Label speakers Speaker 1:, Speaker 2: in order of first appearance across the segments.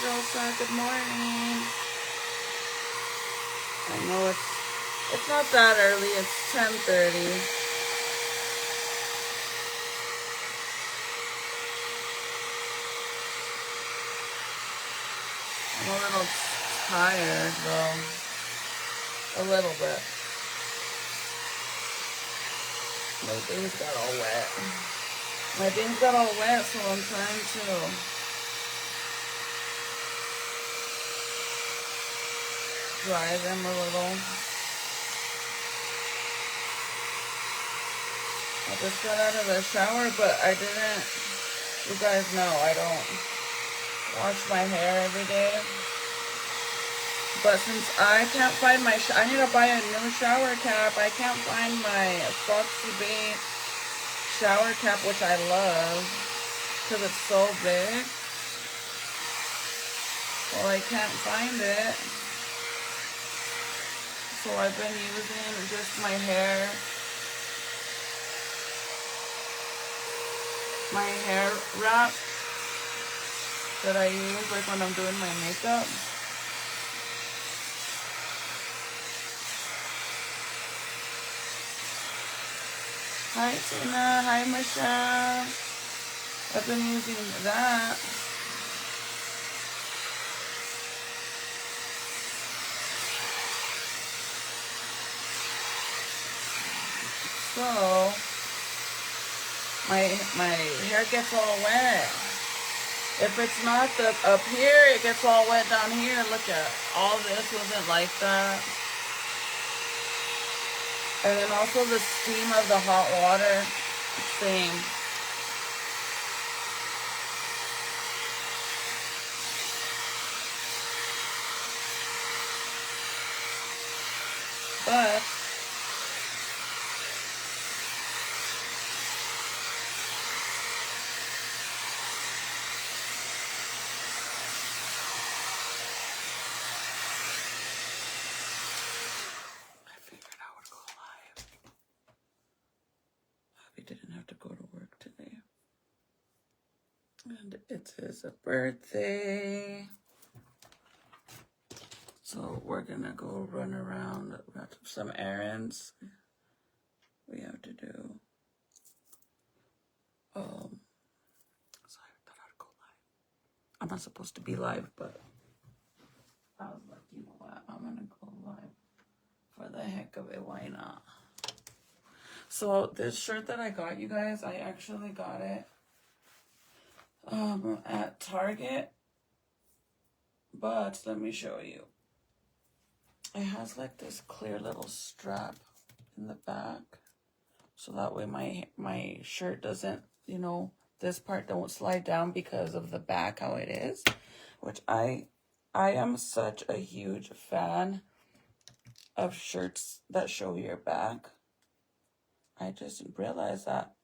Speaker 1: Rosa. Good morning. I know it's not that early. It's 10:30. I'm a little tired though. A little bit. My things got all wet. My things got all wet, so I'm trying to dry them a little. I just got out of the shower, but I didn't. You guys know I don't wash my hair every day. But since I can't find my, I need to buy a new shower cap. I can't find my Foxy Bay shower cap, which I love because it's so big. Well, I can't find it. So I've been using just my hair wrap that I use like when I'm doing my makeup. Hi Tina, hi Michelle. I've been using that. So my hair gets all wet. If it's not up here, it gets all wet down here. Look at all this wasn't like that. And then also the steam of the hot water, same. But didn't have to go to work today. And it is a birthday. So we're gonna go run around. We got some errands we have to do. Sorry, I thought I'd go live. I'm not supposed to be live, but I was like, you know what? I'm gonna go live for the heck of it. Why not? So this shirt that I got, you guys, I actually got it at Target. But let me show you. It has like this clear little strap in the back. So that way my shirt doesn't, you know, this part don't slide down because of the back, how it is. Which I am such a huge fan of shirts that show your back. I just realized that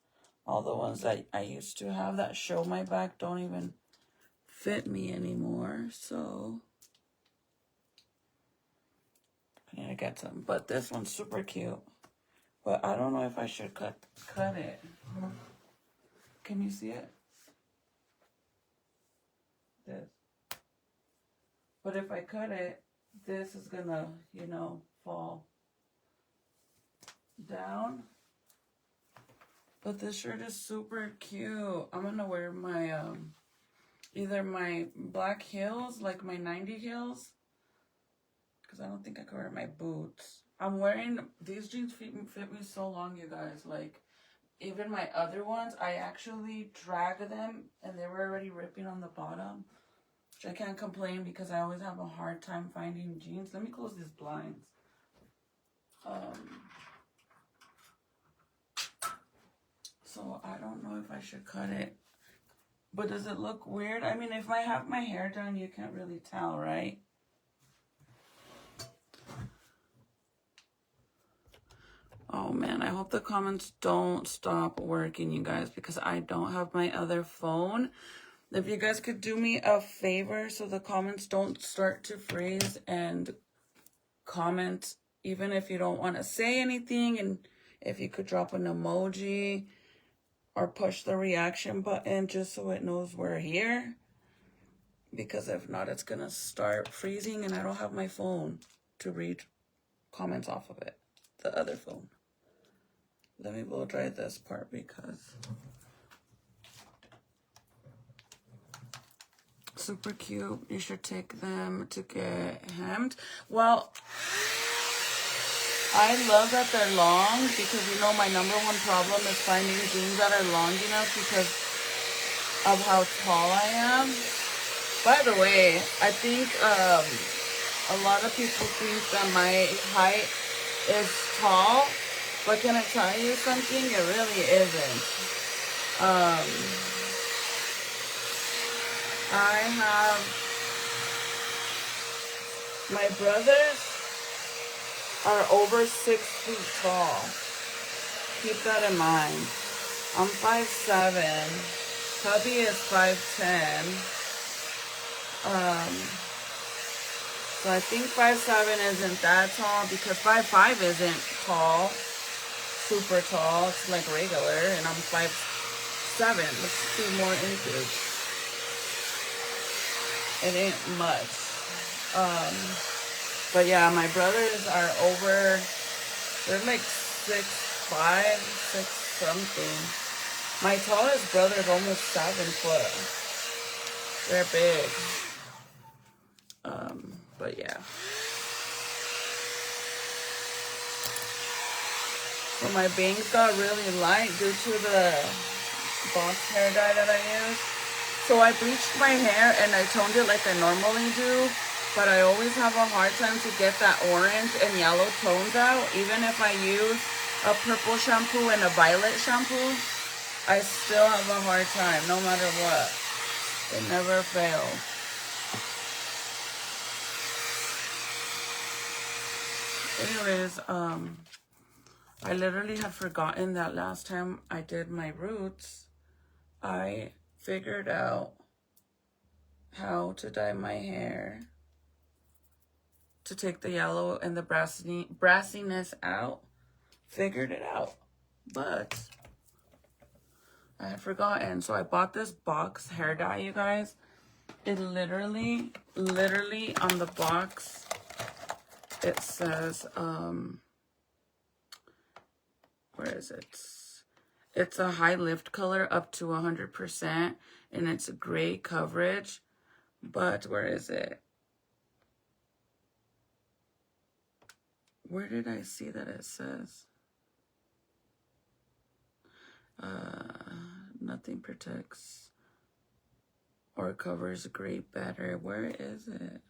Speaker 1: all the ones that I used to have that show my back don't even fit me anymore. So I need to get some. But this one's super cute. But I don't know if I should cut it. Can you see it? This. But if I cut it, this is gonna, you know, fall down. But this shirt is super cute. I'm gonna wear my either my black heels, like my 90 heels, because I don't think I can wear my boots. I'm wearing these jeans fit me so long, you guys. Like even my other ones, I actually drag them and they were already ripping on the bottom, which I can't complain because I always have a hard time finding jeans. Let me close these blinds. So I don't know if I should cut it. But does it look weird? I mean, if I have my hair done, you can't really tell, right? Oh man, I hope the comments don't stop working, you guys, because I don't have my other phone. If you guys could do me a favor so the comments don't start to freeze and comment, even if you don't want to say anything, and if you could drop an emoji or push the reaction button just so it knows we're here. because if not, it's gonna start freezing and I don't have my phone to read comments off of it, the other phone. Let me blow dry this part because super cute. You should take them to get hemmed. Well, I love that they're long because you know my number one problem is finding jeans that are long enough because of how tall I am. By the way, I think a lot of people think that my height is tall, but can I tell you something? It really isn't. I have my brothers are over 6 feet tall. Keep that in mind. I'm 5'7". Hubby is 5'10". So I think 5'7" isn't that tall because 5'5" isn't tall, super tall. It's like regular, and I'm 5'7". Let's 2 more inches. It ain't much. But yeah, my brothers are over. They're like 6'5", 6 something. My tallest brother is almost 7 foot. They're big. But yeah. So my bangs got really light due to the box hair dye that I use. So I bleached my hair and I toned it like I normally do. But I always have a hard time to get that orange and yellow tones out. Even if I use a purple shampoo and a violet shampoo, I still have a hard time, no matter what. It never fails. Anyways, I literally had forgotten that last time I did my roots, I figured out how to dye my hair to take the yellow and the brassiness out. Figured it out, but I had forgotten. So I bought this box hair dye, you guys. It literally on the box, it says, where is it? It's a high lift color up to 100%, and it's a gray coverage. But where is it? Where did I see that it says? Nothing protects or covers gray better. Where is it?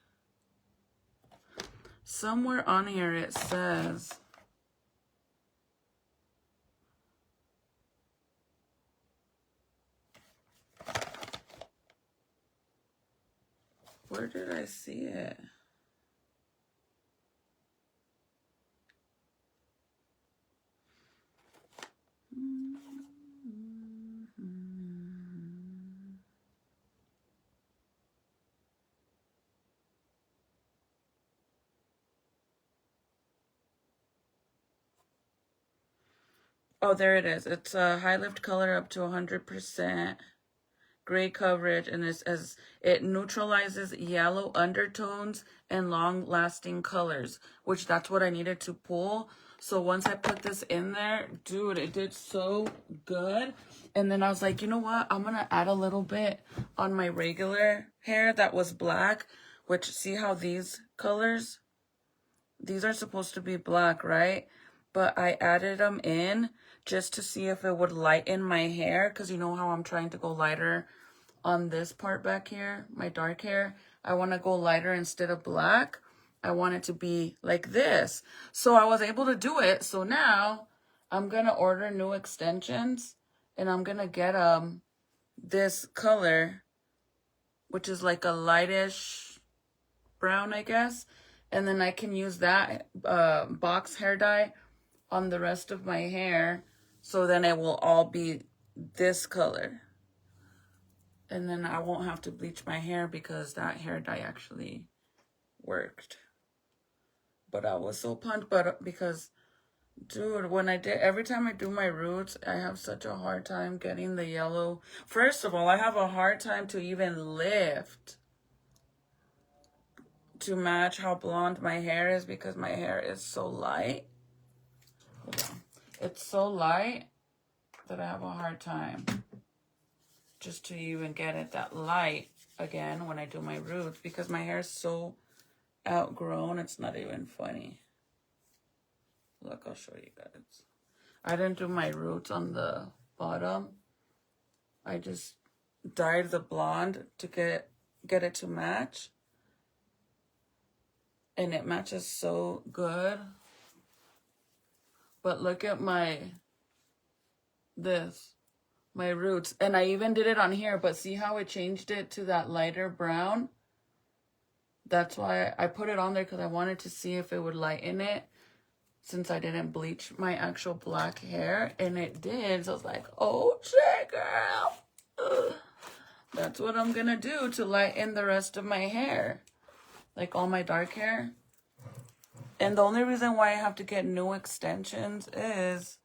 Speaker 1: Somewhere on here it says, where did I see it? Oh, there it is. It's a high lift color up to 100%. Gray coverage, and it neutralizes yellow undertones and long-lasting colors, which that's what I needed to pull. So once I put this in there, dude, it did so good. And then I was like, you know what? I'm going to add a little bit on my regular hair that was black, which see how these colors, these are supposed to be black, right? But I added them in just to see if it would lighten my hair, because you know how I'm trying to go lighter on this part back here, my dark hair. I want to go lighter instead of black. I want it to be like this. So I was able to do it. So now I'm going to order new extensions, and I'm going to get this color, which is like a lightish brown, I guess. And then I can use that box hair dye on the rest of my hair. So then it will all be this color. And then I won't have to bleach my hair because that hair dye actually worked. But I was so pumped, because, dude, every time I do my roots, I have such a hard time getting the yellow. First of all, I have a hard time to even lift to match how blonde my hair is because my hair is so light. Hold on. It's so light that I have a hard time just to even get it that light again when I do my roots because my hair is so outgrown. It's not even funny. Look, I'll show you guys. I didn't do my roots on the bottom. I just dyed the blonde to get it to match. And it matches so good. But look at my roots. And I even did it on here, but see how it changed it to that lighter brown? That's why I put it on there because I wanted to see if it would lighten it since I didn't bleach my actual black hair. And it did. So I was like, oh shit, girl. Ugh. That's what I'm gonna do to lighten the rest of my hair. Like all my dark hair. And the only reason why I have to get new extensions is,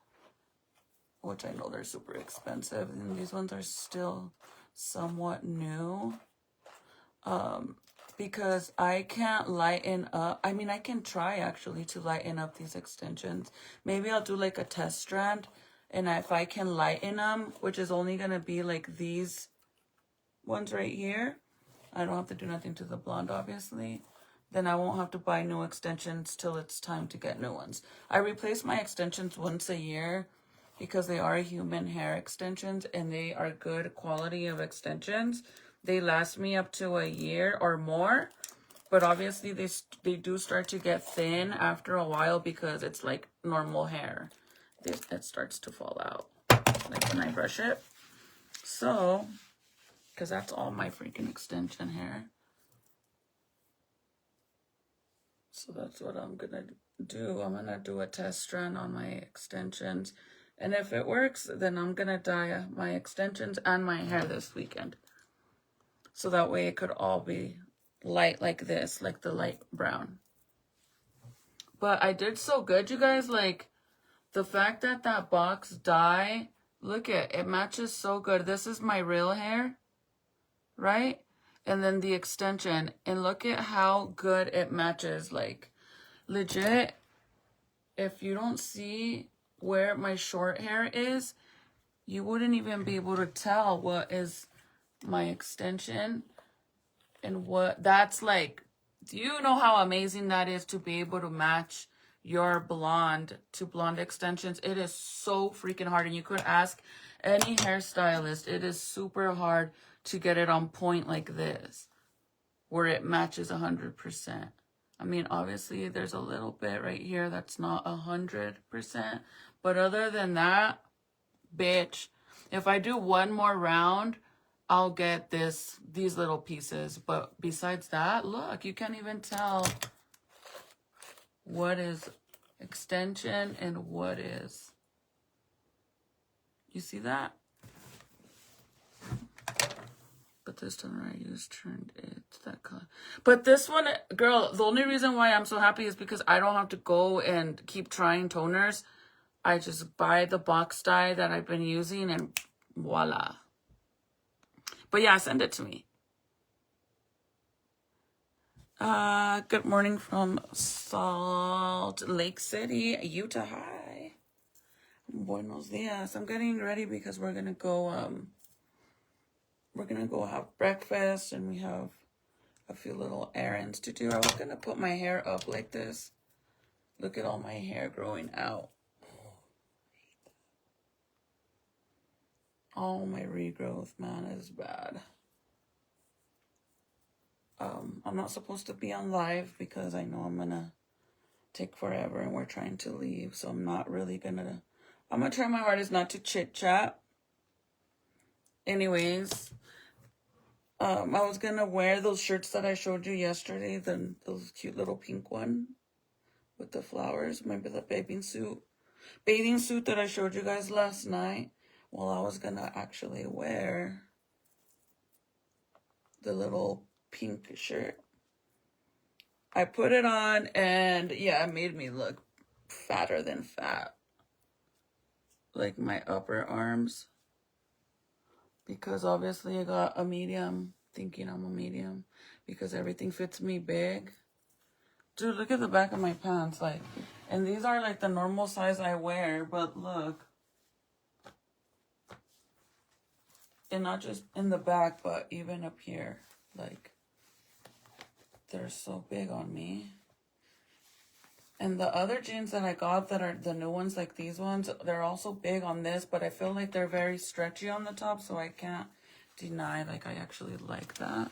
Speaker 1: which I know they're super expensive, and these ones are still somewhat new. Because I can't lighten up. I mean, I can try actually to lighten up these extensions. Maybe I'll do like a test strand. And if I can lighten them, which is only going to be like these ones right here. I don't have to do nothing to the blonde, obviously. Then I won't have to buy new extensions till it's time to get new ones. I replace my extensions once a year because they are human hair extensions and they are good quality of extensions. They last me up to a year or more, but obviously they do start to get thin after a while because it's like normal hair. It starts to fall out, like when I brush it. So, because that's all my freaking extension hair. So that's what I'm gonna do. I'm gonna do a test strand on my extensions. And if it works, then I'm gonna dye my extensions and my hair this weekend. So that way it could all be light like this, like the light brown. But I did so good, you guys. Like, the fact that that box dye, look at it matches so good. This is my real hair, right? And then the extension. And look at how good it matches. Like, legit, if you don't see where my short hair is, you wouldn't even be able to tell what is my extension and what that's like. Do you know how amazing that is to be able to match your blonde to blonde extensions? It is so freaking hard, and you could ask any hairstylist. It is super hard to get it on point like this where it matches 100%. I mean, obviously there's a little bit right here that's not 100%, but other than that, bitch, if I do one more round, I'll get these little pieces. But besides that, look, you can't even tell what is extension and what is. You see that? But this toner I used turned it that color. But this one, girl, the only reason why I'm so happy is because I don't have to go and keep trying toners. I just buy the box dye that I've been using and voila. But yeah, send it to me. Good morning from Salt Lake City, Utah. Hi. Buenos dias. I'm getting ready because we're gonna go have breakfast and we have a few little errands to do. I was gonna put my hair up like this. Look at all my hair growing out. Oh, my regrowth, man, is bad. I'm not supposed to be on live because I know I'm gonna take forever and we're trying to leave. So I'm not really gonna, I'm gonna try my hardest not to chit chat. Anyways, I was gonna wear those shirts that I showed you yesterday, those cute little pink one with the flowers. Remember the bathing suit that I showed you guys last night? Well, I was gonna actually wear the little pink shirt. I put it on and yeah, it made me look fatter than fat. Like my upper arms. Because obviously I got a medium, thinking I'm a medium. Because everything fits me big. Dude, look at the back of my pants. Like, and these are like the normal size I wear, but look. And not just in the back, but even up here. Like, they're so big on me. And the other jeans that I got that are the new ones, like these ones, they're also big on this, but I feel like they're very stretchy on the top, so I can't deny, like, I actually like that.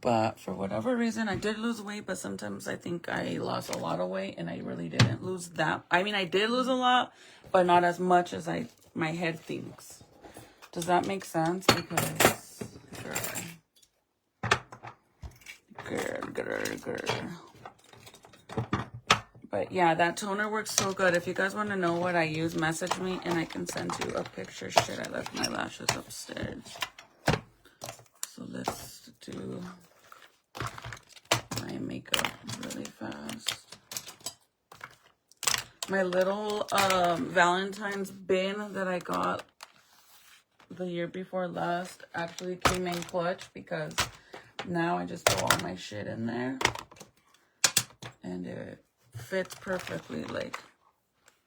Speaker 1: But for whatever reason, I did lose weight, but sometimes I think I lost a lot of weight, and I really didn't lose that. I mean, I did lose a lot, but not as much as my head thinks. Does that make sense? Because, girl. But yeah, that toner works so good. If you guys want to know what I use, message me and I can send you a picture. Shit, I left my lashes upstairs. So let's do my makeup really fast. My little Valentine's bin that I got the year before last actually came in clutch because now I just throw all my shit in there. And it fits perfectly. Like,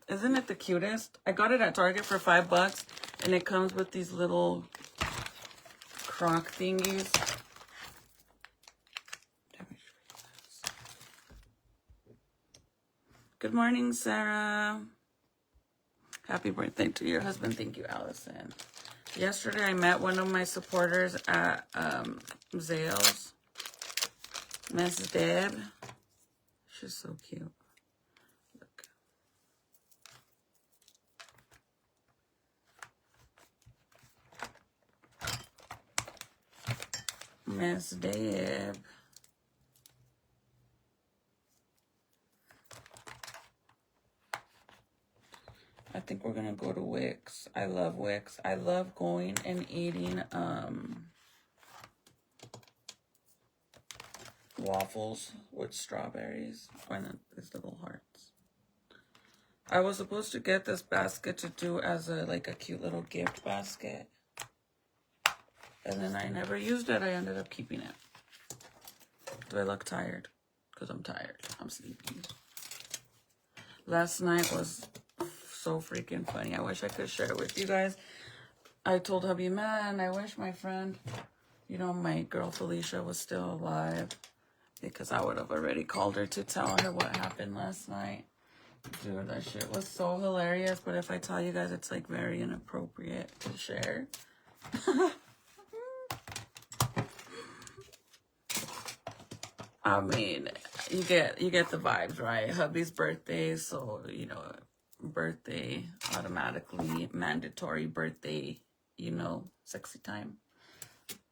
Speaker 1: isn't it the cutest? I got it at Target for $5 and it comes with these little crock thingies. Good morning, Sarah. Happy birthday to your husband. Thank you, Allison. Yesterday I met one of my supporters at Zales, Miss Deb. She's so cute. Look. Miss Deb. I think we're gonna go to Wix. I love Wix. I love going and eating waffles with strawberries and these little hearts. I was supposed to get this basket to do as a cute little gift basket, and then I never used it. I ended up keeping it. Do I look tired? Because I'm tired. I'm sleepy. Last night was so freaking funny. I wish I could share it with you guys. I told hubby, man, I wish my friend, you know, my girl Felicia was still alive, because I would have already called her to tell her what happened last night. Dude, that shit was so hilarious, but if I tell you guys, it's like very inappropriate to share. I mean, you get the vibes, right? Hubby's birthday, so, you know, birthday, automatically mandatory birthday, you know, sexy time.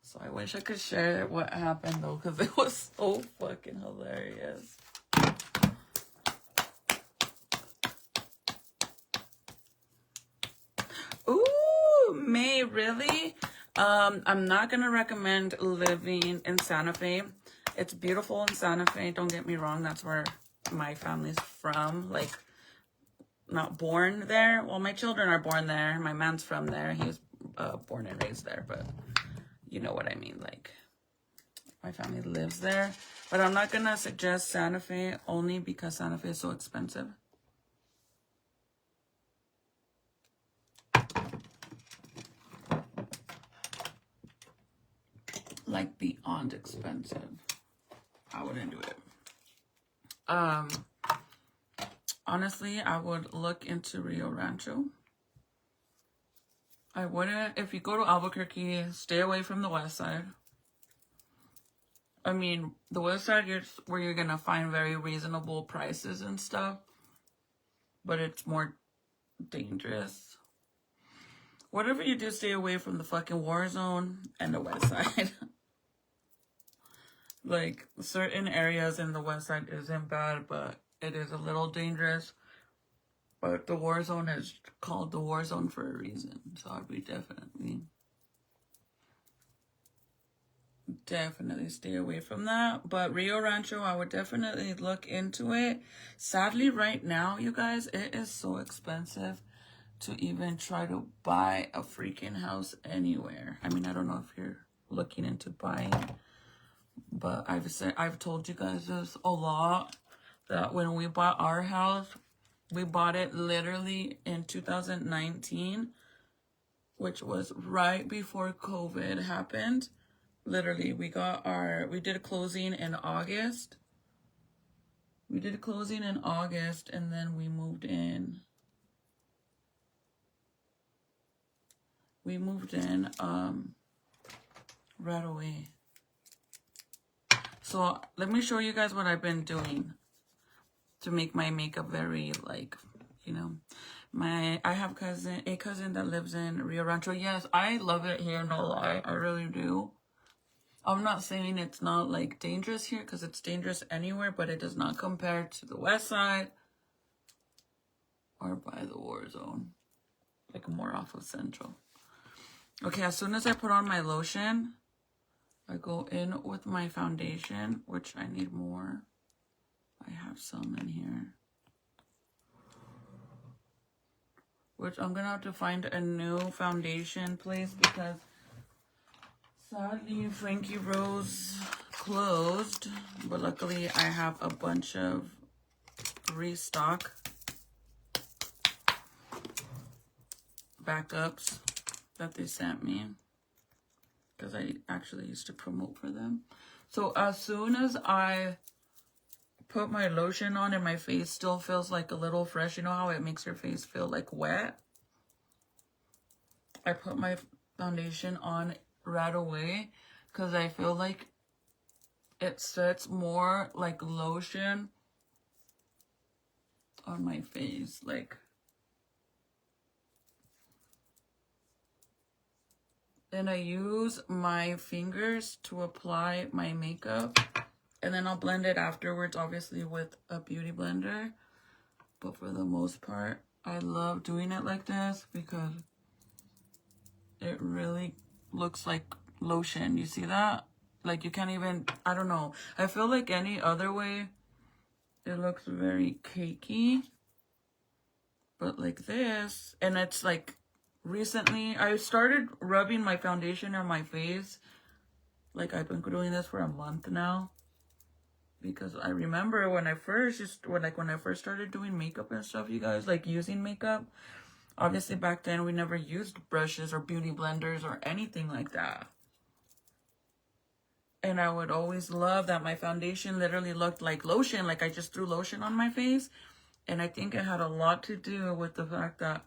Speaker 1: So I wish I could share what happened though, because it was so fucking hilarious. Ooh, May, really? I'm not gonna recommend living in Santa Fe. It's beautiful in Santa Fe, don't get me wrong, that's where my family's from. Like, not born there. Well, my children are born there. My man's from there. He was born and raised there, but you know what I mean. Like, my family lives there. But I'm not gonna suggest Santa Fe only because Santa Fe is so expensive. Like, beyond expensive. I wouldn't do it. Honestly, I would look into Rio Rancho. I wouldn't. If you go to Albuquerque, stay away from the west side. I mean, the west side is where you're gonna find very reasonable prices and stuff, but it's more dangerous. Whatever you do, stay away from the fucking war zone and the west side. Like, certain areas in the west side isn't bad, but it is a little dangerous. But the war zone is called the war zone for a reason. So I'd be definitely stay away from that. But Rio Rancho, I would definitely look into it. Sadly, right now, you guys, it is so expensive to even try to buy a freaking house anywhere. I mean, I don't know if you're looking into buying, But I've told you guys this a lot, that when we bought our house, we bought it literally in 2019, which was right before COVID happened. Literally, we did a closing in August. We did a closing in August, and then we moved in. We moved in right away. So let me show you guys what I've been doing to make my makeup very, like, you know, I have a cousin that lives in Rio Rancho. Yes, I love it here, no lie, I really do. I'm not saying it's not, like, dangerous here, because it's dangerous anywhere, but it does not compare to the west side or by the war zone, like more off of Central. Okay, as soon as I put on my lotion, I go in with my foundation, which I need more. I have some in here. Which I'm going to have to find a new foundation place, because sadly Frankie Rose closed. But luckily I have a bunch of restock backups that they sent me, because I actually used to promote for them. So as soon as I put my lotion on and my face still feels like a little fresh, you know how it makes your face feel like wet? I put my foundation on right away, because I feel like it sets more like lotion on my face, like. Then I use my fingers to apply my makeup, and then I'll blend it afterwards, obviously with a beauty blender. But for the most part, I love doing it like this, because it really looks like lotion. You see that? Like, you can't even, I don't know. I feel like any other way, it looks very cakey. But like this, and it's like, recently, I started rubbing my foundation on my face. Like, I've been doing this for a month now. Because I remember when I first started doing makeup and stuff, you guys, like using makeup. Obviously, back then, we never used brushes or beauty blenders or anything like that. And I would always love that my foundation literally looked like lotion. Like, I just threw lotion on my face. And I think it had a lot to do with the fact that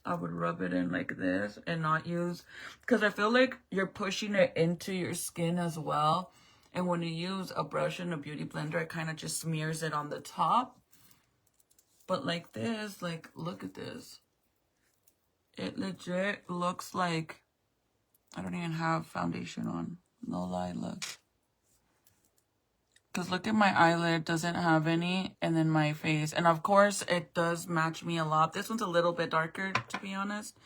Speaker 1: I would rub it in like this and not use, because I feel like you're pushing it into your skin as well. And when you use a brush and a beauty blender, it kind of just smears it on the top. But like this, like, look at this. It legit looks like I don't even have foundation on. No lie, look. Because look at my eyelid, doesn't have any, and then my face. And of course, it does match me a lot. This one's a little bit darker, to be honest.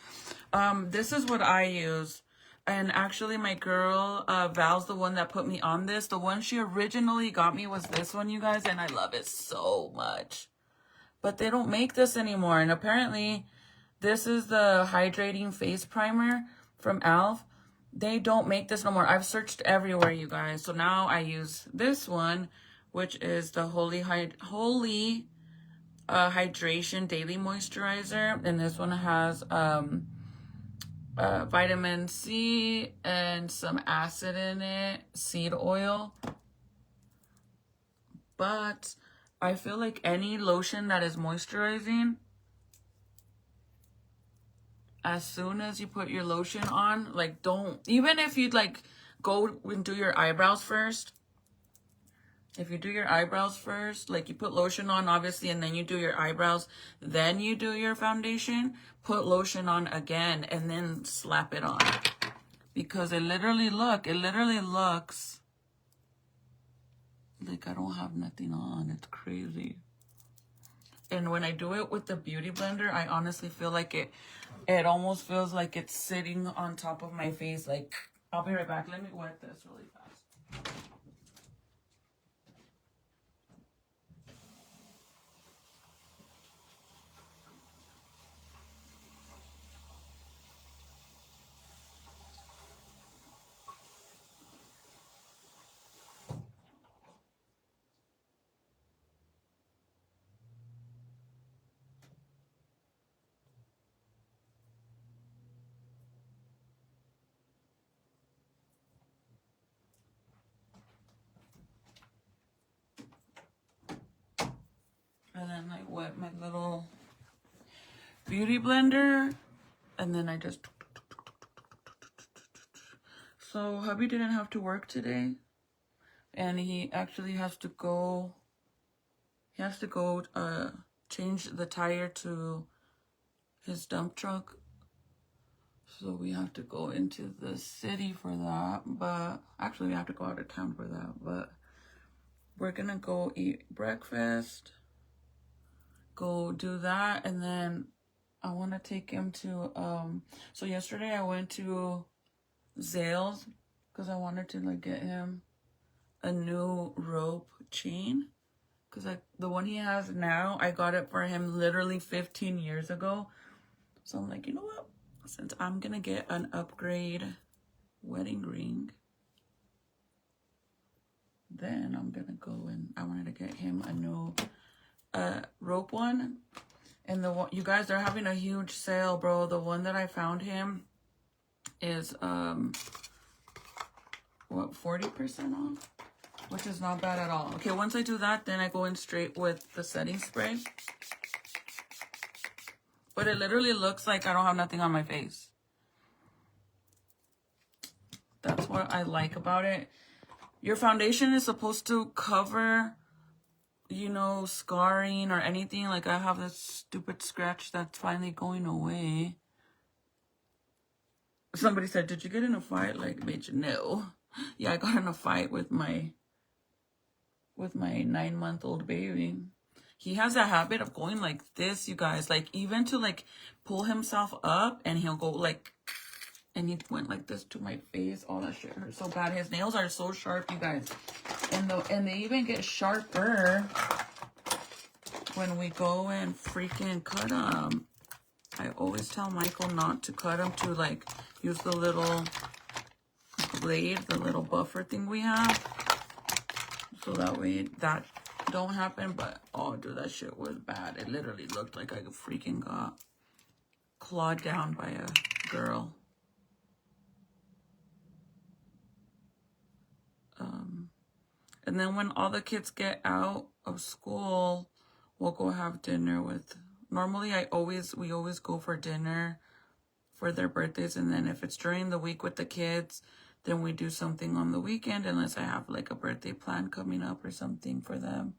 Speaker 1: This is what I use. And actually, my girl, Val's the one that put me on this. The one she originally got me was this one, you guys, and I love it so much. But they don't make this anymore. And apparently, this is the hydrating face primer from e.l.f. They don't make this no more. I've searched everywhere, you guys. So now I use this one, which is the Holy Hydration Daily Moisturizer. And this one has vitamin C and some acid in it, seed oil. But I feel like any lotion that is moisturizing, as soon as you put your lotion on, like, don't, even if you'd like go and do your eyebrows first, if you do your eyebrows first, like, you put lotion on obviously, and then you do your eyebrows, then you do your foundation, put lotion on again, and then slap it on, because it literally looks like I don't have nothing on. It's crazy. And when I do it with the beauty blender, I honestly feel like it almost feels like it's sitting on top of my face. Like, I'll be right back. Let me wet this really fast. And then I wet my little beauty blender. And then I just... So hubby didn't have to work today. And he actually has to go... He has to go change the tire to his dump truck. So we have to go into the city for that. But actually we have to go out of town for that. But we're gonna go eat breakfast. Go do that. And then I want to take him to... So yesterday I went to Slayy'z because I wanted to like get him a new rope chain. Because the one he has now, I got it for him literally 15 years ago. So I'm like, you know what? Since I'm going to get an upgrade wedding ring, then I'm going to go and I wanted to get him a new rope one. And the one, you guys, they're having a huge sale, bro. The one that I found him is, what, 40% off? Which is not bad at all. Okay, once I do that, then I go in straight with the setting spray. But it literally looks like I don't have nothing on my face. That's what I like about it. Your foundation is supposed to cover, you know, scarring or anything. Like I have this stupid scratch that's finally going away. Somebody said, did you get in a fight? Like, bitch, no. Yeah, I got in a fight with my 9-month-old baby. He has a habit of going like this, you guys. Like, even to, like, pull himself up, and he'll go, like, and he went like this to my face. All that shit hurt so bad. His nails are so sharp, you guys. And they even get sharper when we go and freaking cut them. I always tell Michael not to cut them, to, like, use the little blade, the little buffer thing we have. So that way that don't happen. But oh dude, that shit was bad. It literally looked like I freaking got clawed down by a girl. And then when all the kids get out of school, we'll go have dinner with... Normally we always go for dinner for their birthdays. And then if it's during the week with the kids, then we do something on the weekend, unless I have like a birthday plan coming up or something for them.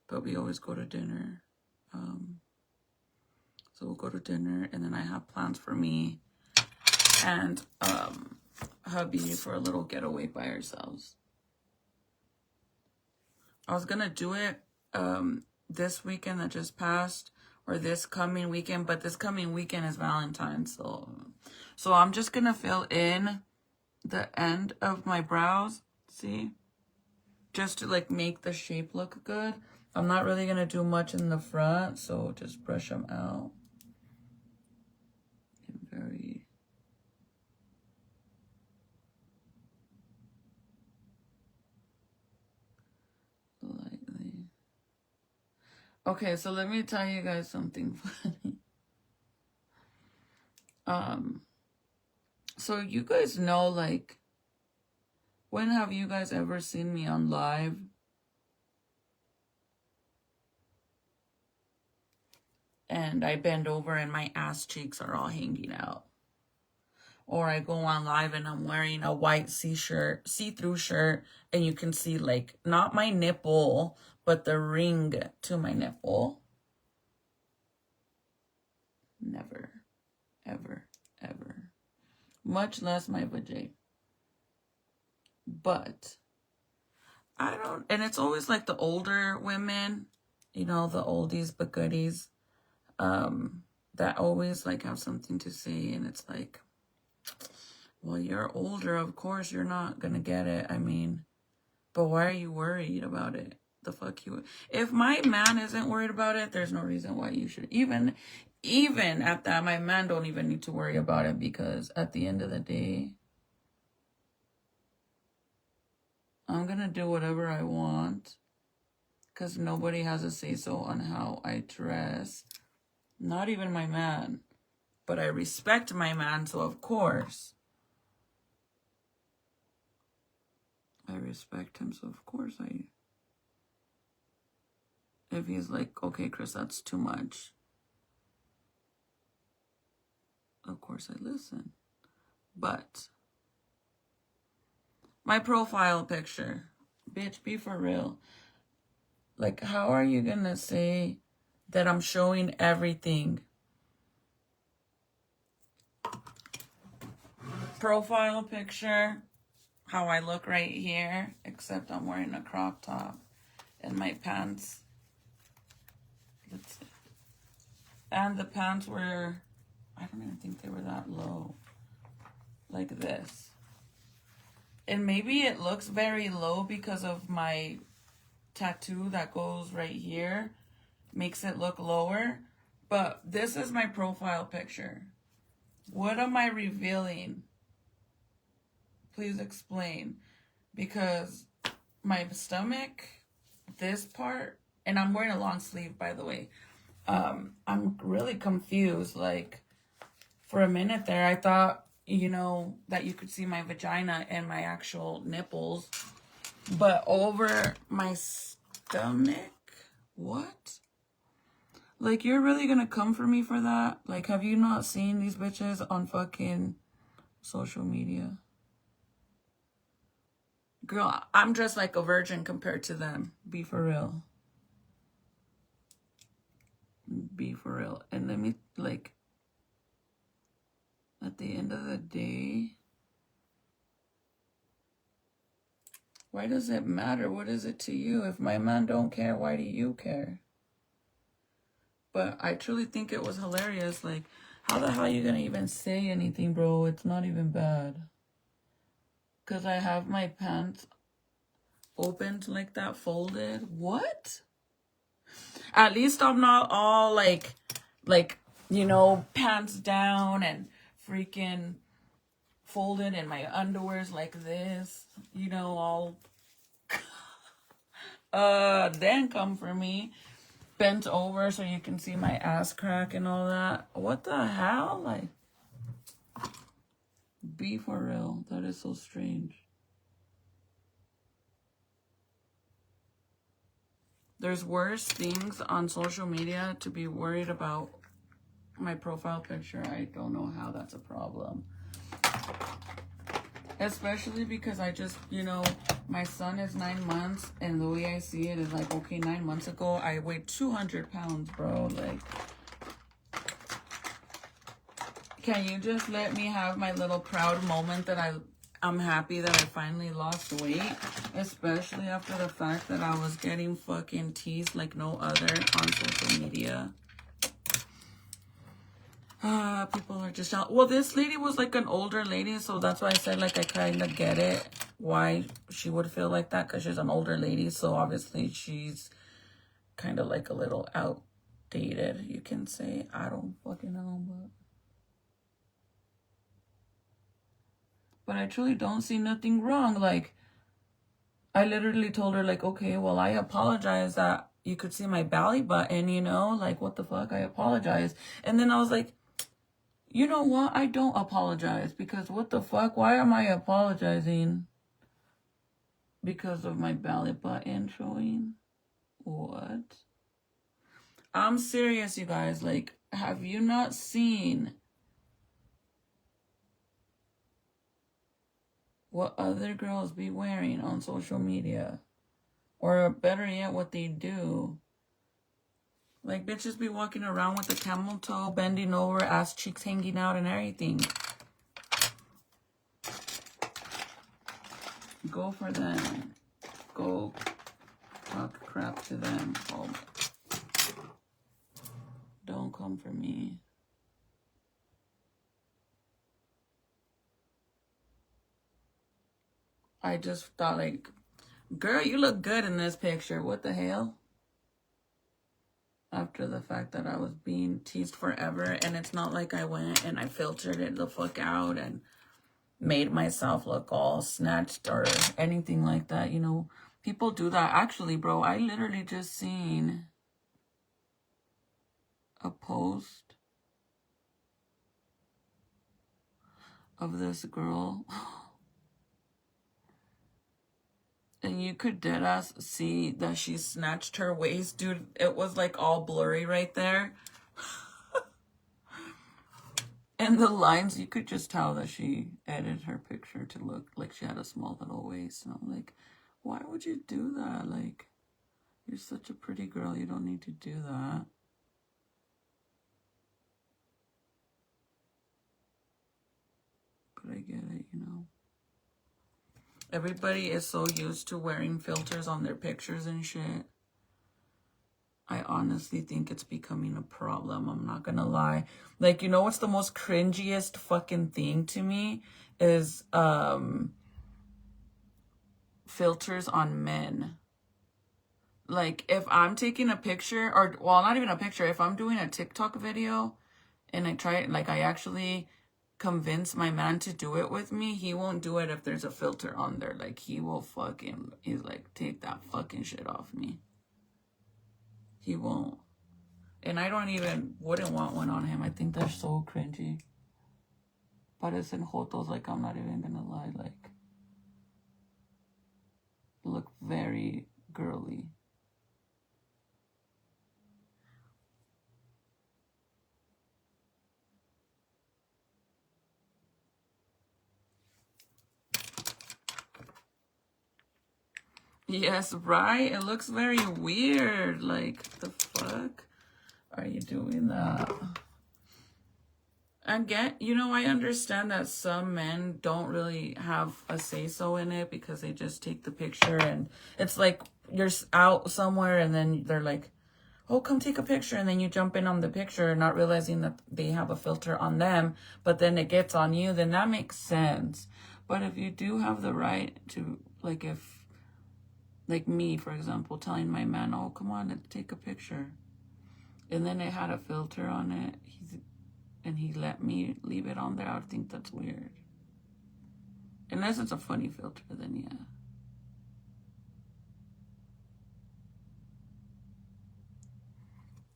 Speaker 1: But we always go to dinner. So we'll go to dinner, and then I have plans for me and hubby for a little getaway by ourselves. I was gonna do it this weekend that just passed, or this coming weekend, but this coming weekend is Valentine's, so I'm just gonna fill in the end of my brows, see, just to like make the shape look good. I'm not really gonna do much in the front, so just brush them out very lightly. Okay, so let me tell you guys something funny. So you guys know, like, when have you guys ever seen me on live? And I bend over and my ass cheeks are all hanging out. Or I go on live and I'm wearing a white see-through shirt, and you can see, like, not my nipple, but the ring to my nipple. Never, ever, ever. Much less my vajay. But I don't, and it's always like the older women, you know, the oldies but goodies, that always like have something to say. And it's like, well, you're older, of course you're not gonna get it. I mean, but why are you worried about it? The fuck you? If my man isn't worried about it, there's no reason why you should. Even at that, my man don't even need to worry about it, because at the end of the day, I'm gonna do whatever I want, because nobody has a say-so on how I dress. Not even my man. But I respect my man, so of course I respect him, so of course if he's like, okay, Chris, that's too much. Of course I listen. But my profile picture, bitch, be for real. Like, how are you gonna say that I'm showing everything? Profile picture, how I look right here, except I'm wearing a crop top and my pants. Let's see. And the pants were, I don't even think they were that low. Like this. And maybe it looks very low because of my tattoo that goes right here. Makes it look lower. But this is my profile picture. What am I revealing? Please explain. Because my stomach, this part, and I'm wearing a long sleeve, by the way. I'm really confused. Like, for a minute there, I thought, you know, that you could see my vagina and my actual nipples. But over my stomach? What? Like, you're really gonna come for me for that? Like, have you not seen these bitches on fucking social media? Girl, I'm dressed like a virgin compared to them. Be for real. Be for real. And let me, like, at the end of the day, why does it matter? What is it to you? If my man don't care, why do you care? But I truly think it was hilarious. Like, how the hell are you gonna even say anything, bro? It's not even bad. Because I have my pants opened like that, folded. What? At least I'm not all like, you know, pants down and freaking folded and my underwear's like this, you know, all then come for me, bent over so you can see my ass crack and all that. What the hell? Like, be for real. That is so strange. There's worse things on social media to be worried about my profile picture. I don't know how that's a problem. Especially because I just, you know, my son is 9 months, and the way I see it is like, okay, 9 months ago, I weighed 200 pounds, bro. Like, can you just let me have my little proud moment that I'm happy that I finally lost weight? Especially after the fact that I was getting fucking teased like no other on social media. People are just out. Well, this lady was like an older lady, so that's why I said, like, I kind of get it why she would feel like that, because she's an older lady, so obviously she's kind of like a little outdated, you can say. I don't fucking know, but I truly don't see nothing wrong. Like, I literally told her, like, okay, well, I apologize that you could see my belly button, you know, like, what the fuck, I apologize. And then I was like, you know what? I don't apologize, because what the fuck? Why am I apologizing? Because of my belly button showing? What? I'm serious, you guys. Like, have you not seen what other girls be wearing on social media? Or better yet, what they do? Like, bitches be walking around with the camel toe, bending over, ass cheeks hanging out and everything. Go for them. Go talk crap to them. Oh. Don't come for me. I just thought, like, girl, you look good in this picture. What the hell? After the fact that I was being teased forever, and it's not like I went and I filtered it the fuck out and made myself look all snatched or anything like that, you know. People do that. Actually, bro, I literally just seen a post of this girl. And you could deadass see that she snatched her waist. Dude, it was like all blurry right there. And the lines, you could just tell that she edited her picture to look like she had a small little waist. And I'm like, why would you do that? Like, you're such a pretty girl. You don't need to do that. But I get it, you know. Everybody is so used to wearing filters on their pictures and shit. I honestly think it's becoming a problem. I'm not gonna lie. Like, you know what's the most cringiest fucking thing to me is filters on men. Like, if I'm taking a picture, or, well, not even a picture, if I'm doing a TikTok video and I try it, like, I actually convince my man to do it with me, he won't do it if there's a filter on there. Like, he will fucking, he's like, take that fucking shit off me. He won't. And I wouldn't want one on him. I think that's so cringy. Parecen jotos, like, I'm not even gonna lie, like, look very girly. Yes, right? It looks very weird. Like, the fuck are you doing that? You know, I understand that some men don't really have a say-so in it because they just take the picture and it's like you're out somewhere and then they're like, oh, come take a picture. And then you jump in on the picture not realizing that they have a filter on them, but then it gets on you, then that makes sense. But if you do have the right to, like, if, like me, for example, telling my man, oh, come on, let's take a picture. And then it had a filter on it. And he let me leave it on there. I would think that's weird. Unless it's a funny filter, then yeah.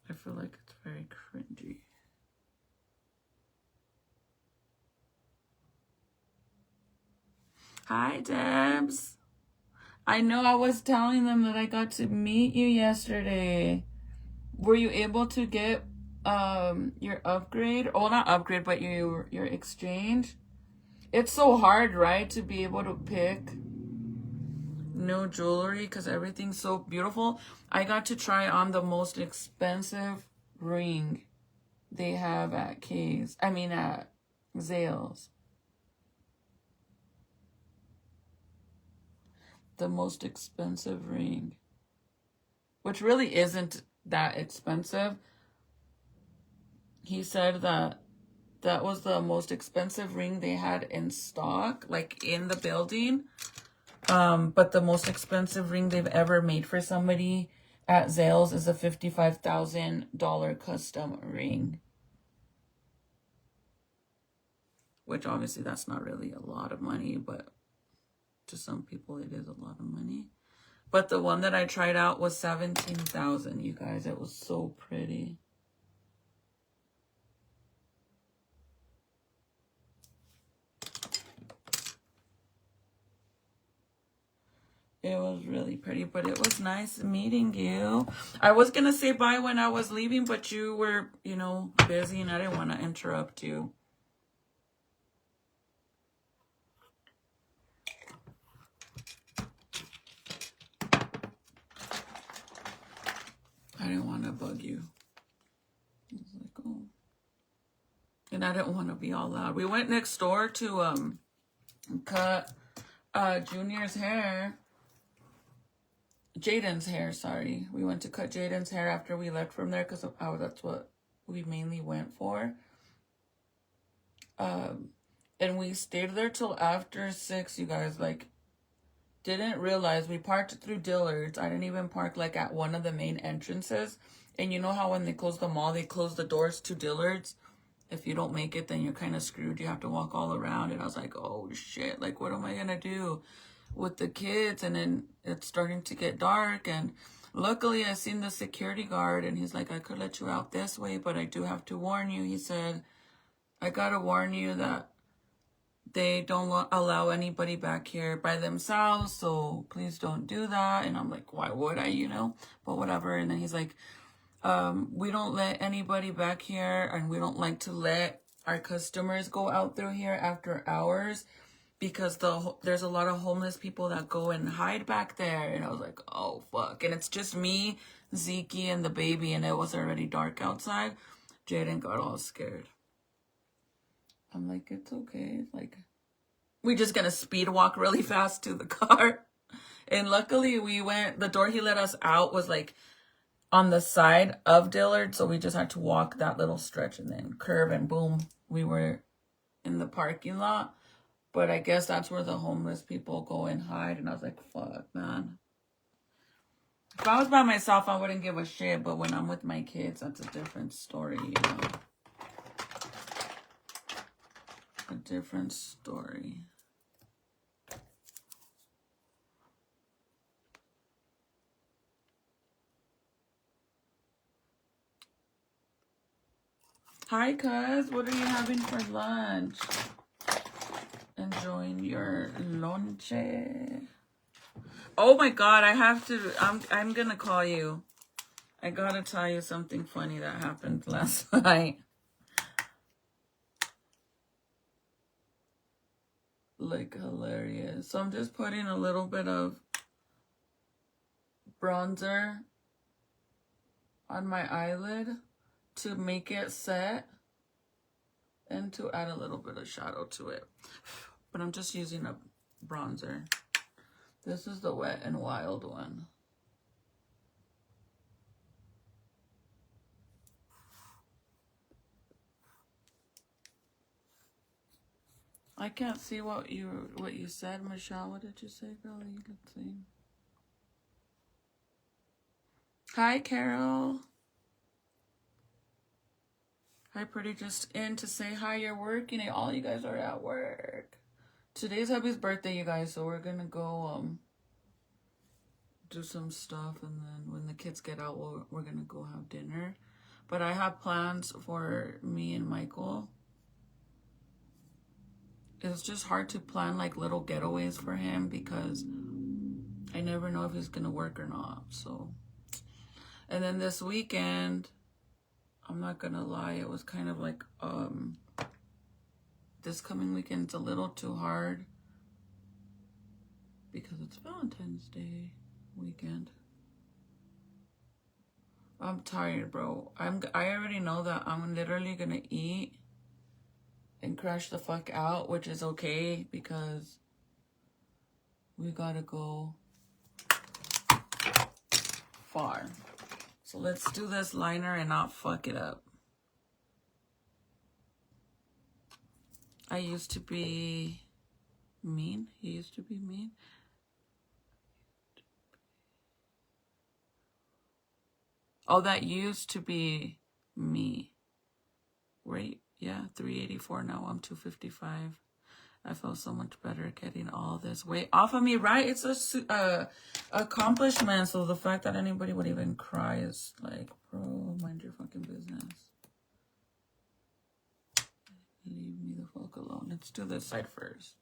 Speaker 1: I feel like it's very cringy. Hi, Debs. I know I was telling them that I got to meet you yesterday. Were you able to get your upgrade? Oh, not upgrade, but your exchange? It's so hard, right, to be able to pick new jewelry because everything's so beautiful. I got to try on the most expensive ring they have at at Zales. The most expensive ring, which really isn't that expensive. He said that was the most expensive ring they had in stock, like in the building. But the most expensive ring they've ever made for somebody at Zales is a $55,000 custom ring. Which obviously that's not really a lot of money, but to some people it is a lot of money. But the one that I tried out was $17,000, you guys. It was so pretty. It was really pretty, but it was nice meeting you. I was going to say bye when I was leaving, but you were, you know, busy and I didn't want to interrupt you. I didn't want to bug you. I was like, oh. And I didn't want to be all loud. We went next door to cut Junior's hair. Jaden's hair, sorry. We went to cut Jaden's hair after we left from there because that's what we mainly went for. And we stayed there till after 6, you guys. Like, didn't realize we parked through Dillard's. I didn't even park like at one of the main entrances. And you know how when they close the mall, they close the doors to Dillard's? If you don't make it, then you're kind of screwed. You have to walk all around. And I was like, oh shit, like what am I gonna do with the kids? And then it's starting to get dark, and luckily I seen the security guard, and he's like, I could let you out this way, but I do have to warn you. He said, I gotta warn you that they don't allow anybody back here by themselves, so please don't do that. And I'm like, why would I, you know? But whatever. And then he's like, we don't let anybody back here, and we don't like to let our customers go out through here after hours because there's a lot of homeless people that go and hide back there. And I was like, oh fuck. And it's just me, Zeke, and the baby, and it was already dark outside. Jaden got all scared. I'm like, it's okay. Like, we're just gonna speed walk really fast to the car. And luckily the door he let us out was like on the side of Dillard, so we just had to walk that little stretch and then curve, and boom, we were in the parking lot. But I guess that's where the homeless people go and hide. And I was like, fuck, man. If I was by myself, I wouldn't give a shit. But when I'm with my kids, that's a different story, you know? A different story. Hi, cuz. What are you having for lunch? Enjoying your lonche. Oh my god, I have to. I'm gonna call you. I gotta tell you something funny that happened last night. Like, hilarious. So I'm just putting a little bit of bronzer on my eyelid to make it set and to add a little bit of shadow to it. But I'm just using a bronzer. This is the Wet n Wild one. I can't see what you said, Michelle. What did you say, girlie? Let's see. Hi, Carol. Hi, pretty. Just in to say hi. You're working. All you guys are at work. Today's hubby's birthday, you guys. So we're gonna go do some stuff, and then when the kids get out, we're gonna go have dinner. But I have plans for me and Michael. It's just hard to plan like little getaways for him because I never know if he's gonna work or not. So, and then this weekend, I'm not gonna lie, it was kind of like this coming weekend's a little too hard because it's Valentine's Day weekend. I'm tired, bro. I already know that I'm literally gonna eat and crash the fuck out, which is okay because we gotta go far. So let's do this liner and not fuck it up. I used to be mean. He used to be mean. Oh, that used to be me. Right? Yeah, 384. Now I'm 255. I feel so much better getting all this weight off of me, right? It's a accomplishment. So the fact that anybody would even cry is like, bro, mind your fucking business. Leave me the fuck alone. Let's do this side first.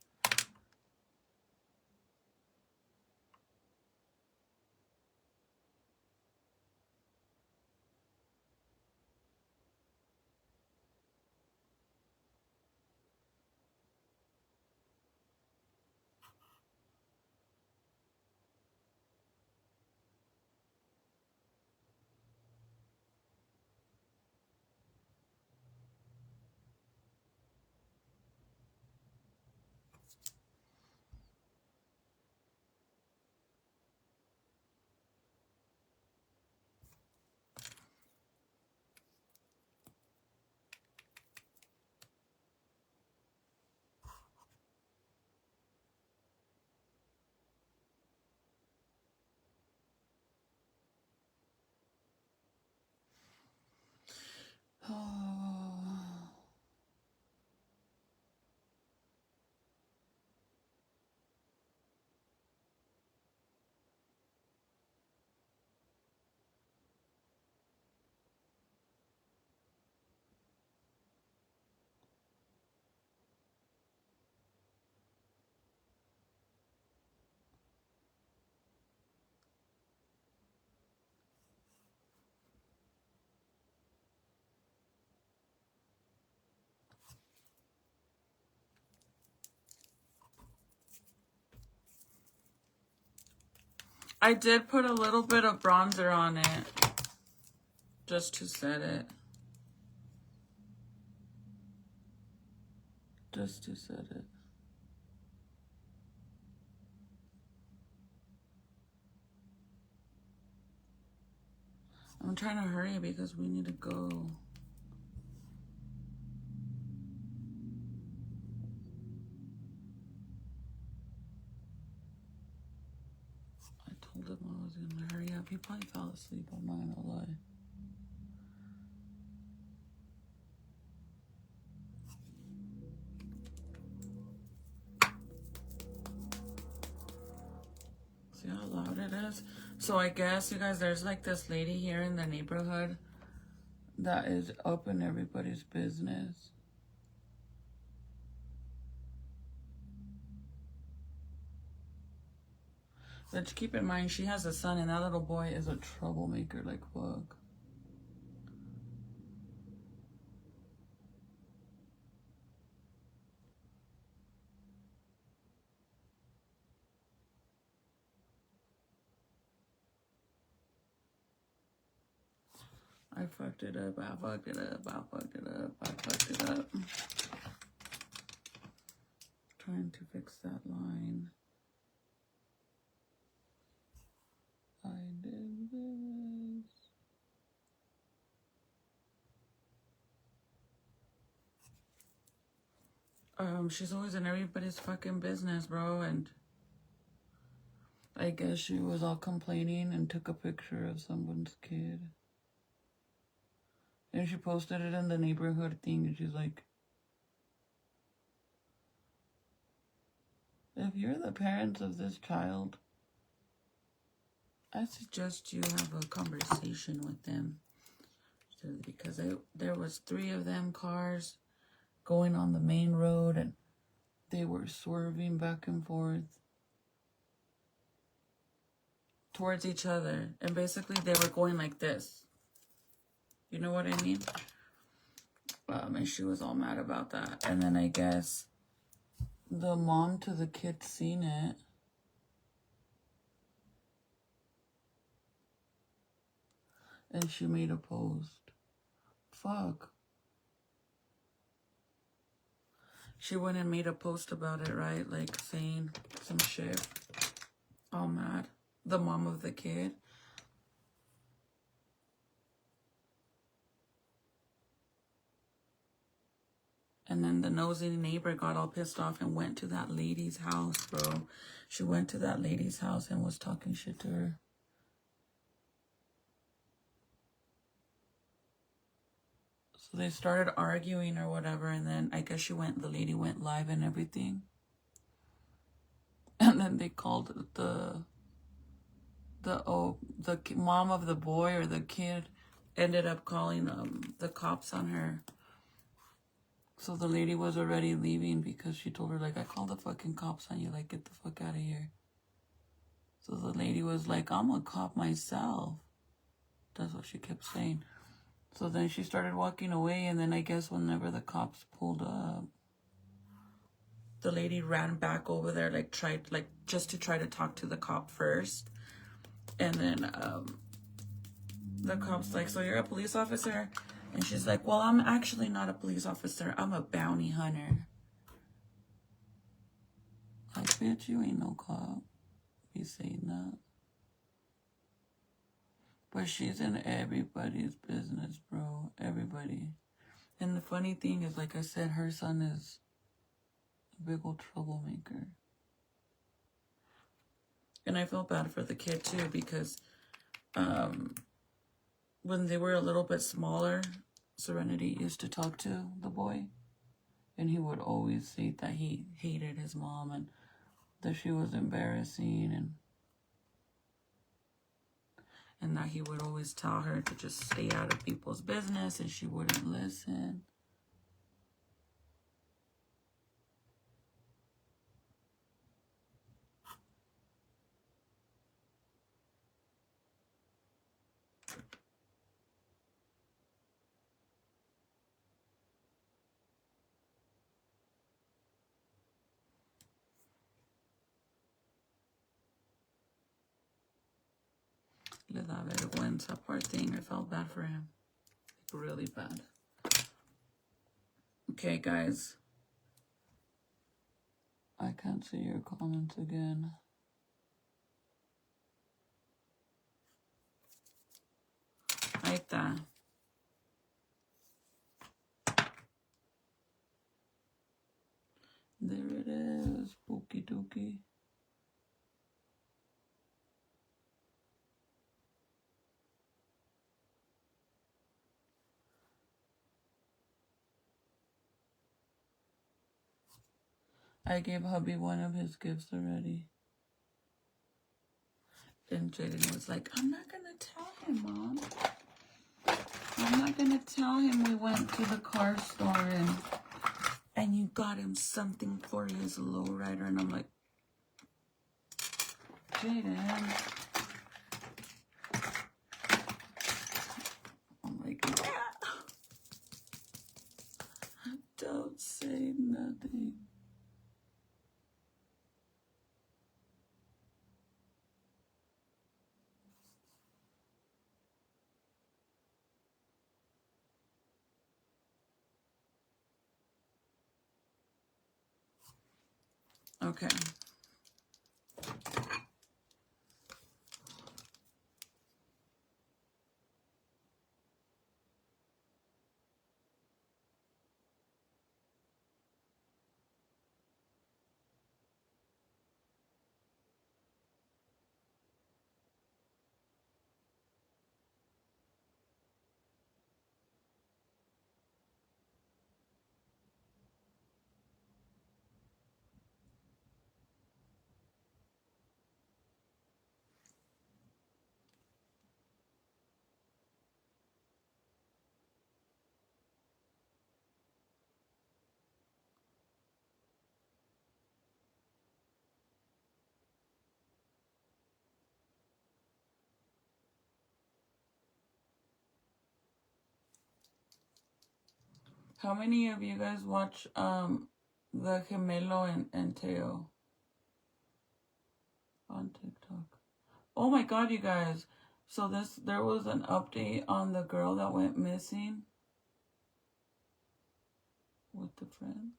Speaker 1: I did put a little bit of bronzer on it just to set it. Just to set it. I'm trying to hurry because we need to go. I told him I was gonna hurry up. He probably fell asleep. I'm not gonna lie. See how loud it is? So I guess, you guys, there's like this lady here in the neighborhood that is up in everybody's business. But keep in mind, she has a son, and that little boy is a troublemaker like fuck. I fucked it up, I fucked it up, I fucked it up, I fucked it up. Trying to fix that line. I did this. She's always in everybody's fucking business, bro, and I guess she was all complaining and took a picture of someone's kid. And she posted it in the neighborhood thing, and she's like, if you're the parents of this child, I suggest you have a conversation with them. Because there was 3 of them cars going on the main road, and they were swerving back and forth towards each other. And basically they were going like this. You know what I mean? And she was all mad about that. And then I guess the mom to the kid seen it. And she made a post. Fuck. She went and made a post about it, right? Like saying some shit. All mad. The mom of the kid. And then the nosy neighbor got all pissed off and went to that lady's house, bro. She went to that lady's house and was talking shit to her. So they started arguing or whatever, and then I guess the lady went live and everything. And then they called the mom of the boy, or the kid ended up calling the cops on her. So the lady was already leaving because she told her, like, I called the fucking cops on you, like, get the fuck out of here. So the lady was like, I'm a cop myself. That's what she kept saying. So then she started walking away, and then I guess whenever the cops pulled up, the lady ran back over there, just to try to talk to the cop first. And then the cop's like, so you're a police officer? And she's like, well, I'm actually not a police officer. I'm a bounty hunter. Like, bitch, you ain't no cop. Be saying that. But she's in everybody's business, bro. Everybody. And the funny thing is, like I said, her son is a big old troublemaker. And I feel bad for the kid, too, because when they were a little bit smaller, Serenity used to talk to the boy. And he would always say that he hated his mom and that she was embarrassing, and that he would always tell her to just stay out of people's business, and she wouldn't listen. Le da vergüenza, poor thing. I felt bad for him. Like, really bad. Okay, guys. I can't see your comments again. Ahí está. There it is. Spooky dookie. I gave hubby one of his gifts already. And Jaden was like, I'm not going to tell him, Mom. I'm not going to tell him we went to the car store and you got him something for his lowrider. And I'm like, Jaden. I'm like, yeah. Don't say nothing. Okay. How many of you guys watch the Gemelo and Teo on TikTok? Oh my god, you guys. So there was an update on the girl that went missing with the friends.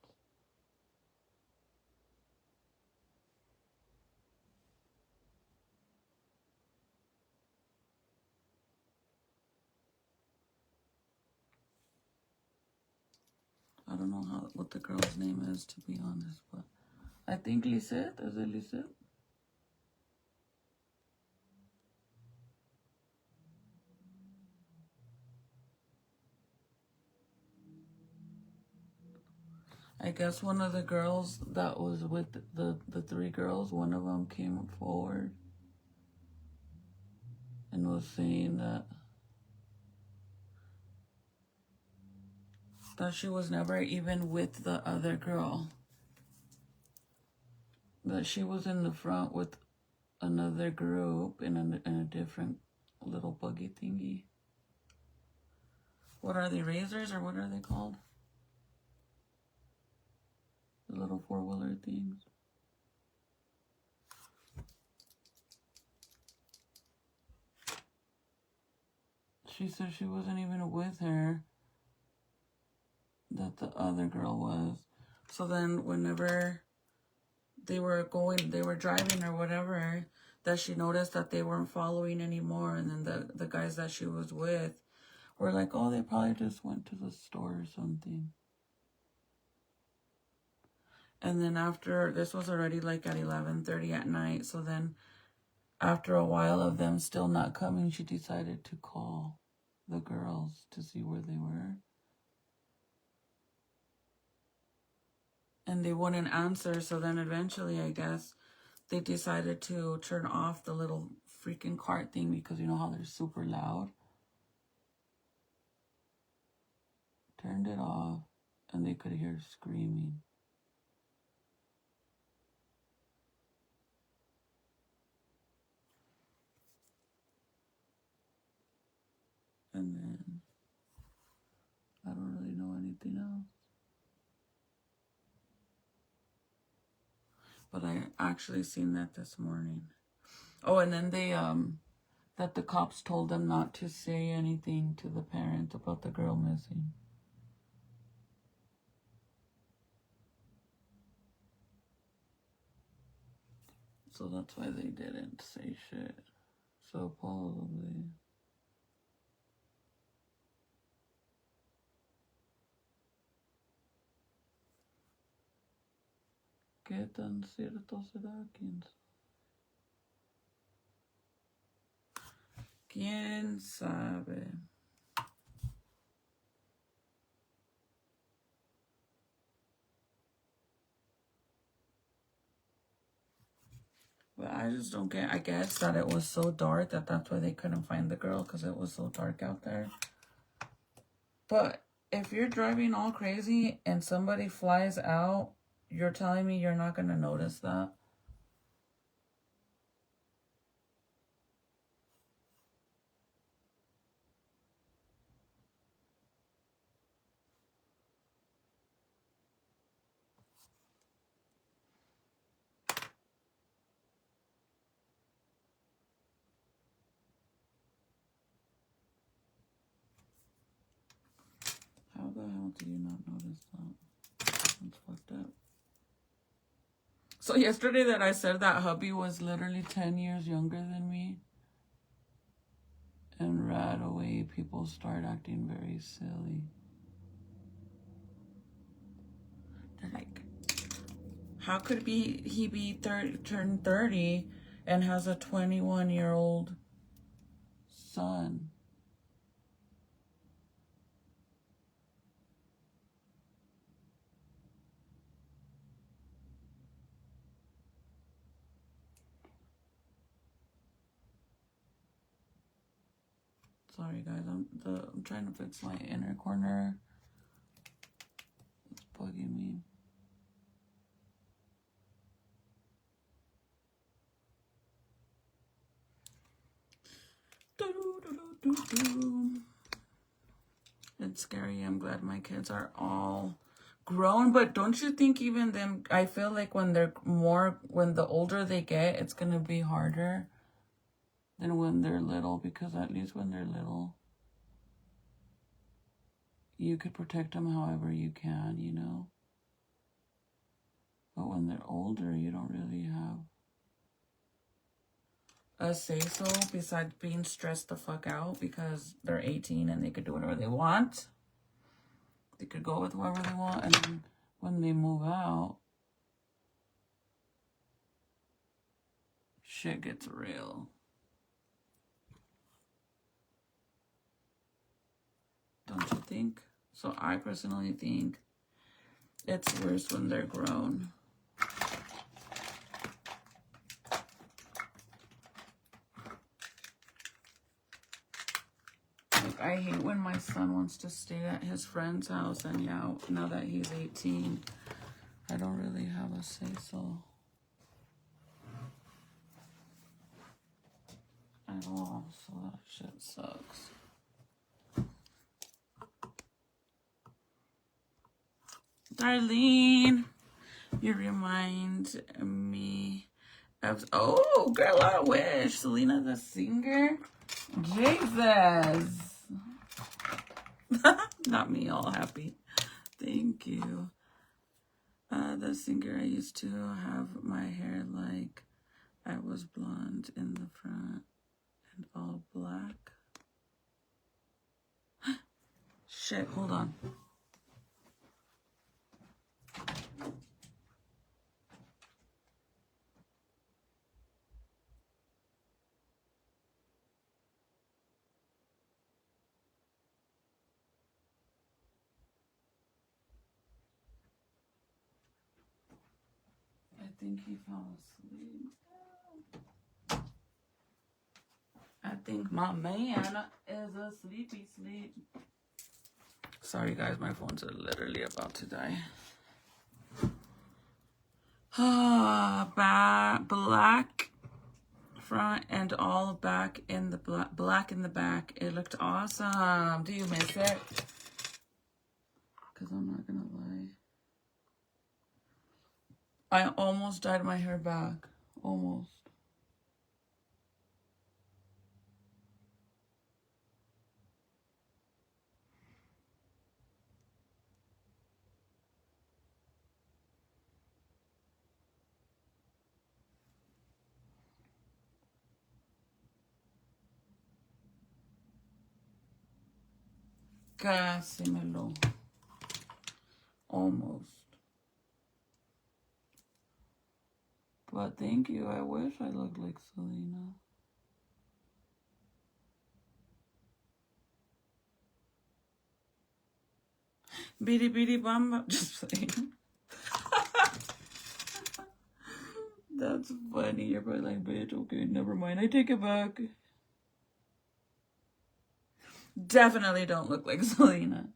Speaker 1: I don't know what the girl's name is, to be honest, but I think Lisette. Is it Lisette? I guess one of the girls that was with the three girls, one of them came forward and was saying that she was never even with the other girl. That she was in the front with another group in a different little buggy thingy. What are they, razors or what are they called? The little four-wheeler things. She said she wasn't even with her, that the other girl was. So then whenever they were driving or whatever, that she noticed that they weren't following anymore. And then the guys that she was with were like, oh, they probably just went to the store or something. And then after, this was already like at 11:30 at night. So then after a while of them still not coming, she decided to call the girls to see where they were. And they wouldn't answer. So then eventually, I guess, they decided to turn off the little freaking cart thing because you know how they're super loud. Turned it off and they could hear screaming. And then I don't really know anything else. But I actually seen that this morning. Oh, and then that the cops told them not to say anything to the parent about the girl missing. So that's why they didn't say shit. So probably. ¿Qué tan cierto será? ¿Quién sabe? But I just don't get, I guess that it was so dark that's why they couldn't find the girl, because it was so dark out there. But if you're driving all crazy and somebody flies out, you're telling me you're not going to notice that? How the hell do you not notice that? That's fucked up. So yesterday that I said that hubby was literally 10 years younger than me, and right away people start acting very silly. They're like, how could he be turned 30 and has a 21-year-old son? Sorry guys, I'm trying to fix my inner corner. It's bugging me. It's scary. I'm glad my kids are all grown, but don't you think even them, I feel like when the older they get, it's gonna be harder than when they're little, because at least when they're little, you could protect them however you can, you know? But when they're older, you don't really have a say-so besides being stressed the fuck out because they're 18 and they could do whatever they want. They could go with whoever they want, and then when they move out, shit gets real. Don't you think? So I personally think it's worse when they're grown. Like, I hate when my son wants to stay at his friend's house, and yeah, now that he's 18, I don't really have a say-so at all, so that shit sucks. Darlene, you remind me of, oh, girl, I wish. Selena the singer. Jesus. Not me all happy. Thank you. The singer, I used to have my hair like I was blonde in the front and all black. Shit, hold on. I think he fell asleep. I think my man is a sleepy sleep. Sorry guys, my phones are literally about to die. Black front and all back in the black in the back. It looked awesome. Do you miss it? Because I'm not gonna lie, I almost dyed my hair back. Almost. Casi me lo. Almost. But thank you. I wish I looked like Selena. Beady beady bum. Just playing. That's funny. You're probably like, bitch, okay, never mind. I take it back. Definitely don't look like Selena.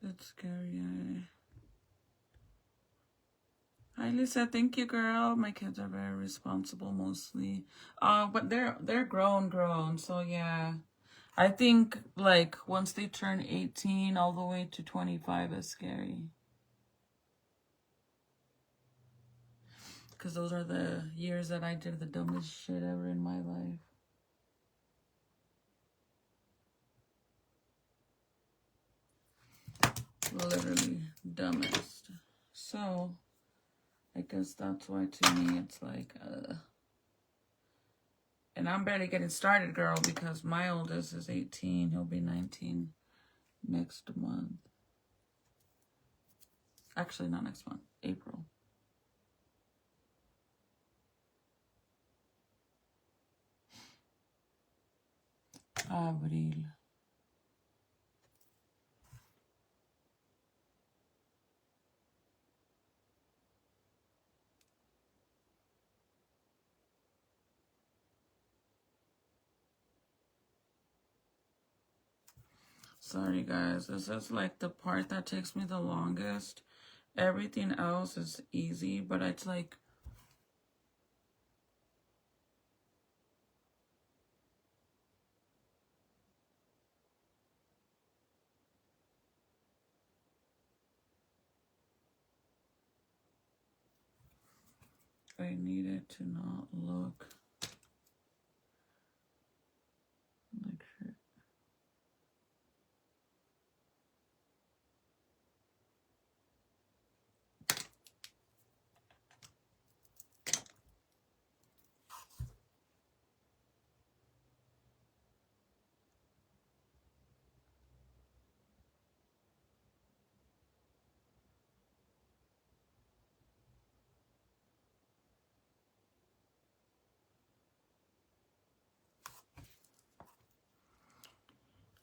Speaker 1: That's scary. Hi Lisa, thank you, girl. My kids are very responsible mostly. But they're grown, so yeah. I think like once they turn 18 all the way to 25 is scary. Because those are the years that I did the dumbest shit ever in my life. Literally dumbest. So I guess that's why to me it's like and I'm barely getting started, girl, because my oldest is 18. He'll be 19 next month. Actually, not next month. April. Abril. Sorry, guys. This is like the part that takes me the longest. Everything else is easy, but it's like... I need it to not look like shit.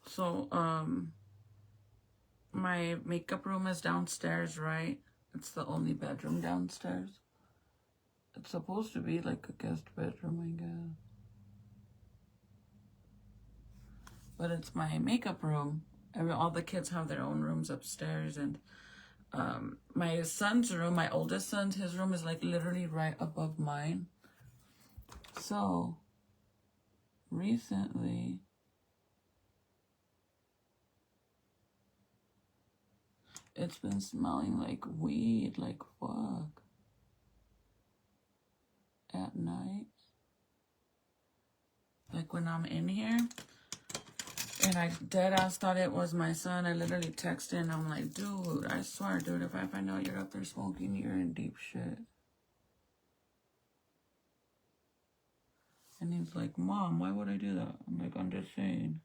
Speaker 1: So, my makeup room is downstairs, right? It's the only bedroom downstairs. It's supposed to be like a guest bedroom, I guess. But it's my makeup room. All the kids have their own rooms upstairs, and my son's room, my oldest son's, his room is like literally right above mine. So, recently, it's been smelling like weed, like fuck. At night. Like when I'm in here. And I deadass thought it was my son. I literally texted and I'm like, dude, I swear, dude, if I find out you're up there smoking, you're in deep shit. And he's like, Mom, why would I do that? I'm like, I'm just saying.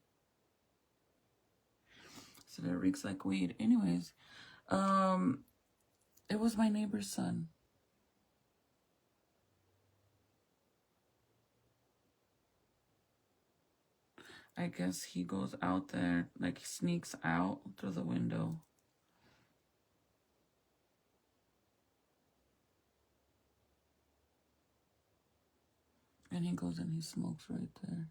Speaker 1: So that reeks like weed. Anyways, it was my neighbor's son. I guess he goes out there, like he sneaks out through the window. And he goes and he smokes right there.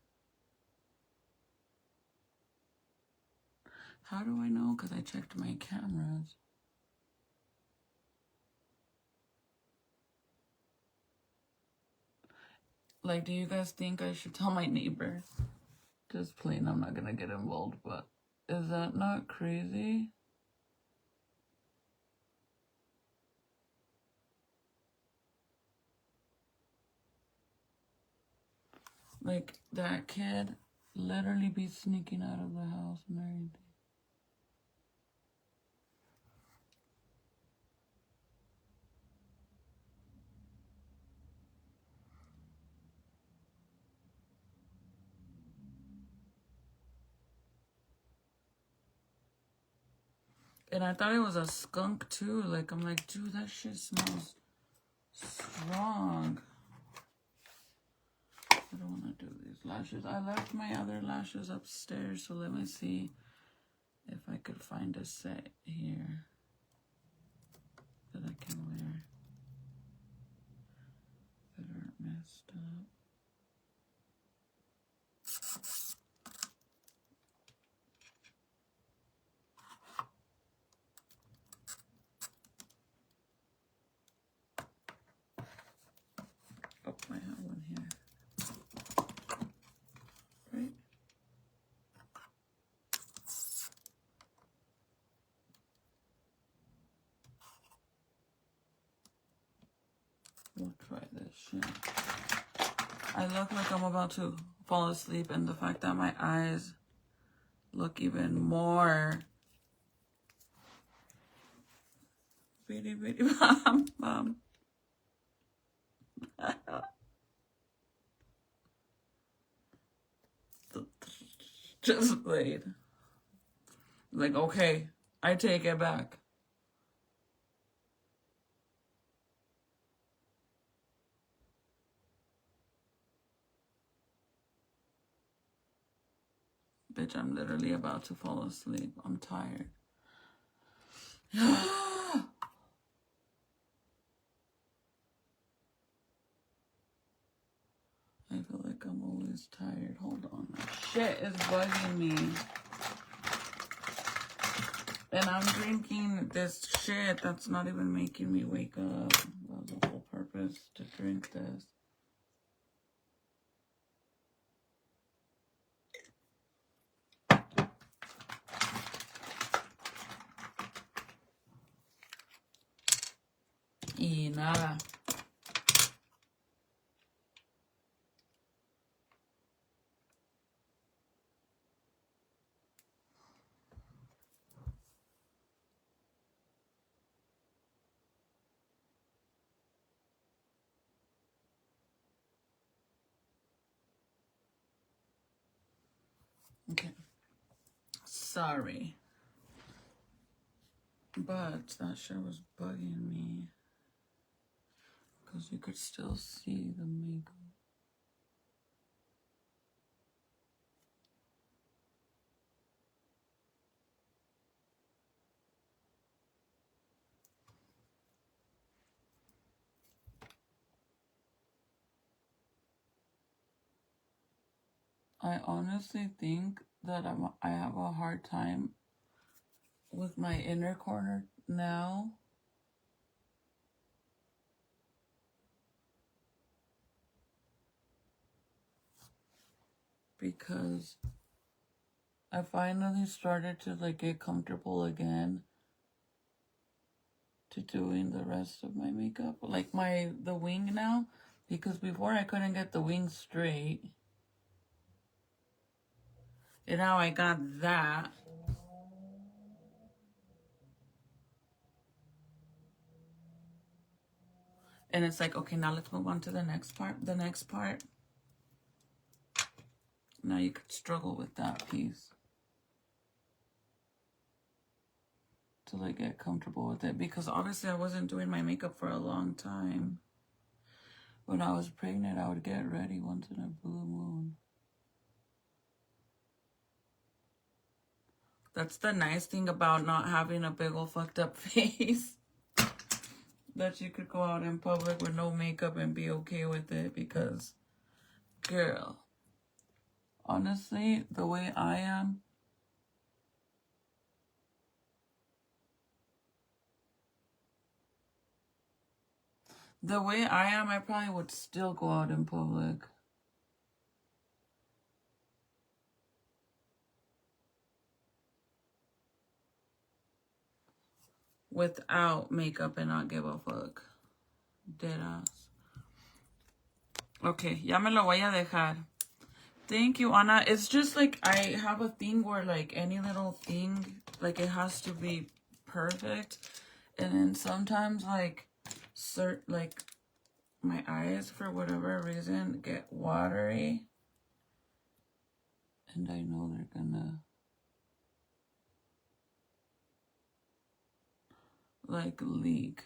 Speaker 1: How do I know? Because I checked my cameras. Like, do you guys think I should tell my neighbor? Just plain, I'm not gonna get involved, but is that not crazy? Like, that kid literally be sneaking out of the house and everything. And I thought it was a skunk too. Like, I'm like, dude, that shit smells strong. I don't want to do these lashes. I left my other lashes upstairs, so let me see if I could find a set here that I can wear that aren't messed up. Oh, I have one here. Right? We'll try this shit. I look like I'm about to fall asleep, and the fact that my eyes look even more bitty bitty bum. Just played. Like, okay, I take it back. Bitch, I'm literally about to fall asleep. I'm tired. I feel like I'm always tired. Hold on. Shit is bugging me. And I'm drinking this shit that's not even making me wake up. That was the whole purpose, to drink this. Y nada. Okay. Sorry. But that shit was bugging me. Because you could still see the makeup. I honestly think that I have a hard time with my inner corner now. Because I finally started to like get comfortable again to doing the rest of my makeup. Like the wing now. Because before I couldn't get the wing straight. And now I got that. And it's like, okay, now let's move on to the next part. The next part. Now you could struggle with that piece. To like get comfortable with it. Because obviously I wasn't doing my makeup for a long time. When I was pregnant, I would get ready once in a blue moon. That's the nice thing about not having a big old fucked up face. That you could go out in public with no makeup and be okay with it, because, girl, honestly, the way I am, I probably would still go out in public without makeup and not give a fuck. Deadass. Okay, ya me lo voy a dejar. Thank you, Ana. It's just like I have a thing where like any little thing, like it has to be perfect. And then sometimes like my eyes for whatever reason get watery. And I know they're gonna like leak.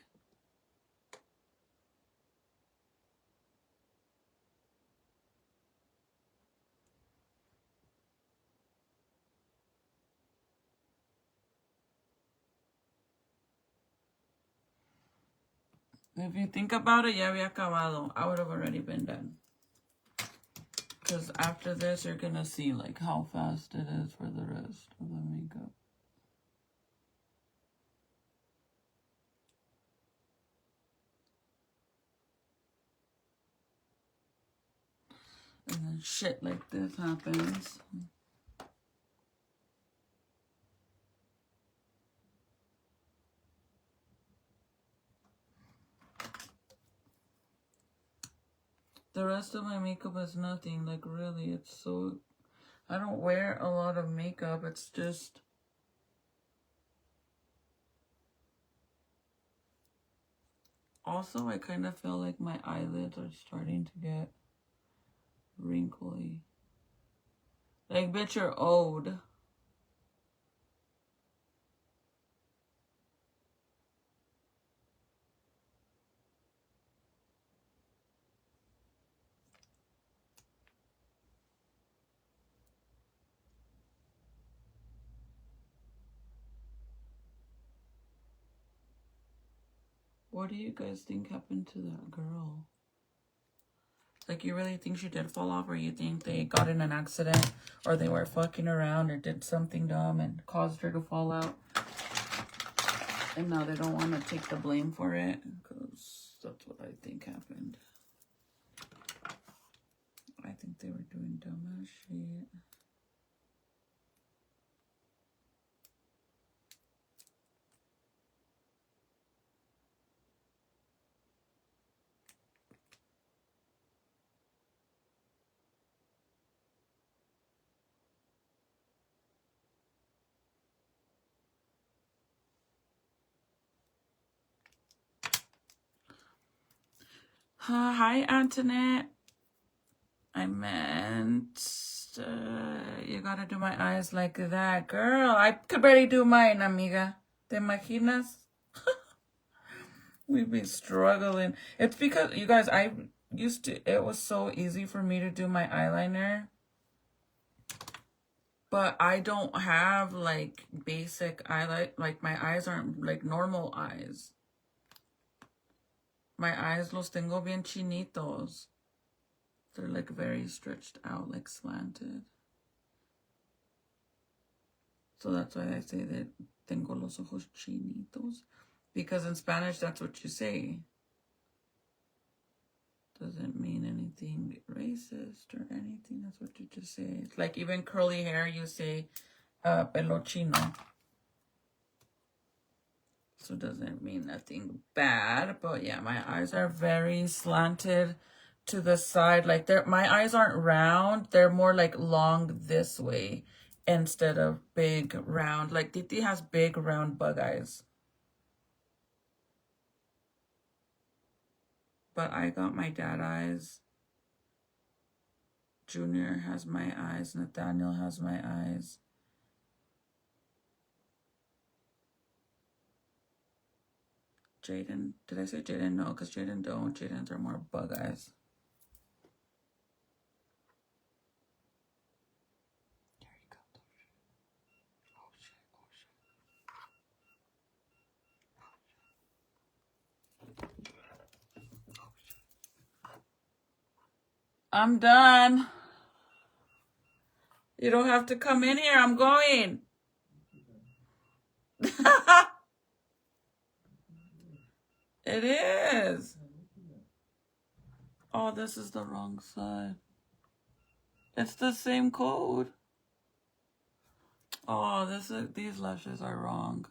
Speaker 1: If you think about it, ya había acabado. I would have already been done. Because after this, you're gonna see like how fast it is for the rest of the makeup. And then shit like this happens. The rest of my makeup is nothing. Like, really, it's so... I don't wear a lot of makeup. It's just... Also, I kind of feel like my eyelids are starting to get wrinkly. Like, bitch, you're old. What do you guys think happened to that girl? Like, you really think she did fall off, or you think they got in an accident, or they were fucking around, or did something dumb and caused her to fall out? And now they don't want to take the blame for it, because that's what I think happened. I think they were doing dumbass shit. Hi, Antoinette. I meant, you gotta do my eyes like that. Girl, I could barely do mine, amiga. ¿Te imaginas? We'd be struggling. It's because, you guys, it was so easy for me to do my eyeliner. But I don't have, like, basic eyeliner. Like, my eyes aren't, like, normal eyes. My eyes los tengo bien chinitos. They're, like, very stretched out, like, slanted. So that's why I say that tengo los ojos chinitos. Because in Spanish, that's what you say. Doesn't mean anything racist or anything. That's what you just say. It's like even curly hair, you say pelo chino. So it doesn't mean nothing bad. But yeah, my eyes are very slanted to the side. Like my eyes aren't round. They're more like long this way instead of big round. Like Titi has big round bug eyes. But I got my dad eyes. Junior has my eyes. Nathaniel has my eyes. Jaden. Did I say Jaden? No, because Jaden don't. Jaden's are more bug eyes. There you go. Oh, shit. I'm done. You don't have to come in here. I'm going. It is. Oh, this is the wrong side. It's the same code. Oh, these lashes are wrong.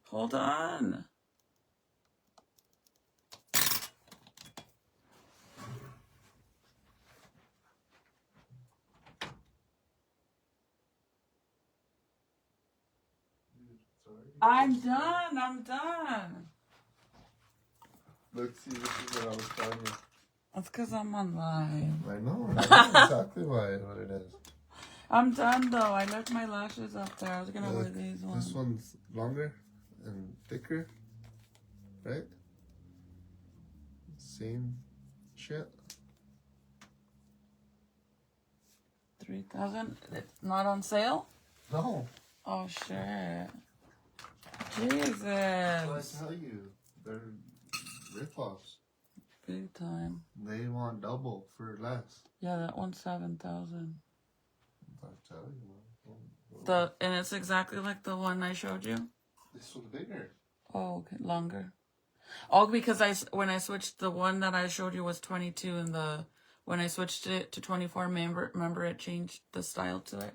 Speaker 1: Hold on. I'm done. I'm done.
Speaker 2: Let's see, this is what I was telling you.
Speaker 1: That's because I'm on live.
Speaker 2: I know exactly what it is.
Speaker 1: I'm done though. I left my lashes up there. I was gonna wear these ones.
Speaker 2: This one's longer and thicker, right? Same shit.
Speaker 1: 3,000. It's not on sale.
Speaker 2: No.
Speaker 1: Oh shit. Jesus.
Speaker 2: That's what I tell you, they're rip-offs.
Speaker 1: Big time.
Speaker 2: They want double for less.
Speaker 1: Yeah, that one's 7,000.
Speaker 2: I tell you.
Speaker 1: And it's exactly like the one I showed you.
Speaker 2: This one's bigger.
Speaker 1: Oh, okay, longer. Oh, because when I switched, the one that I showed you was 22, and when I switched it to 24, remember it changed the style to it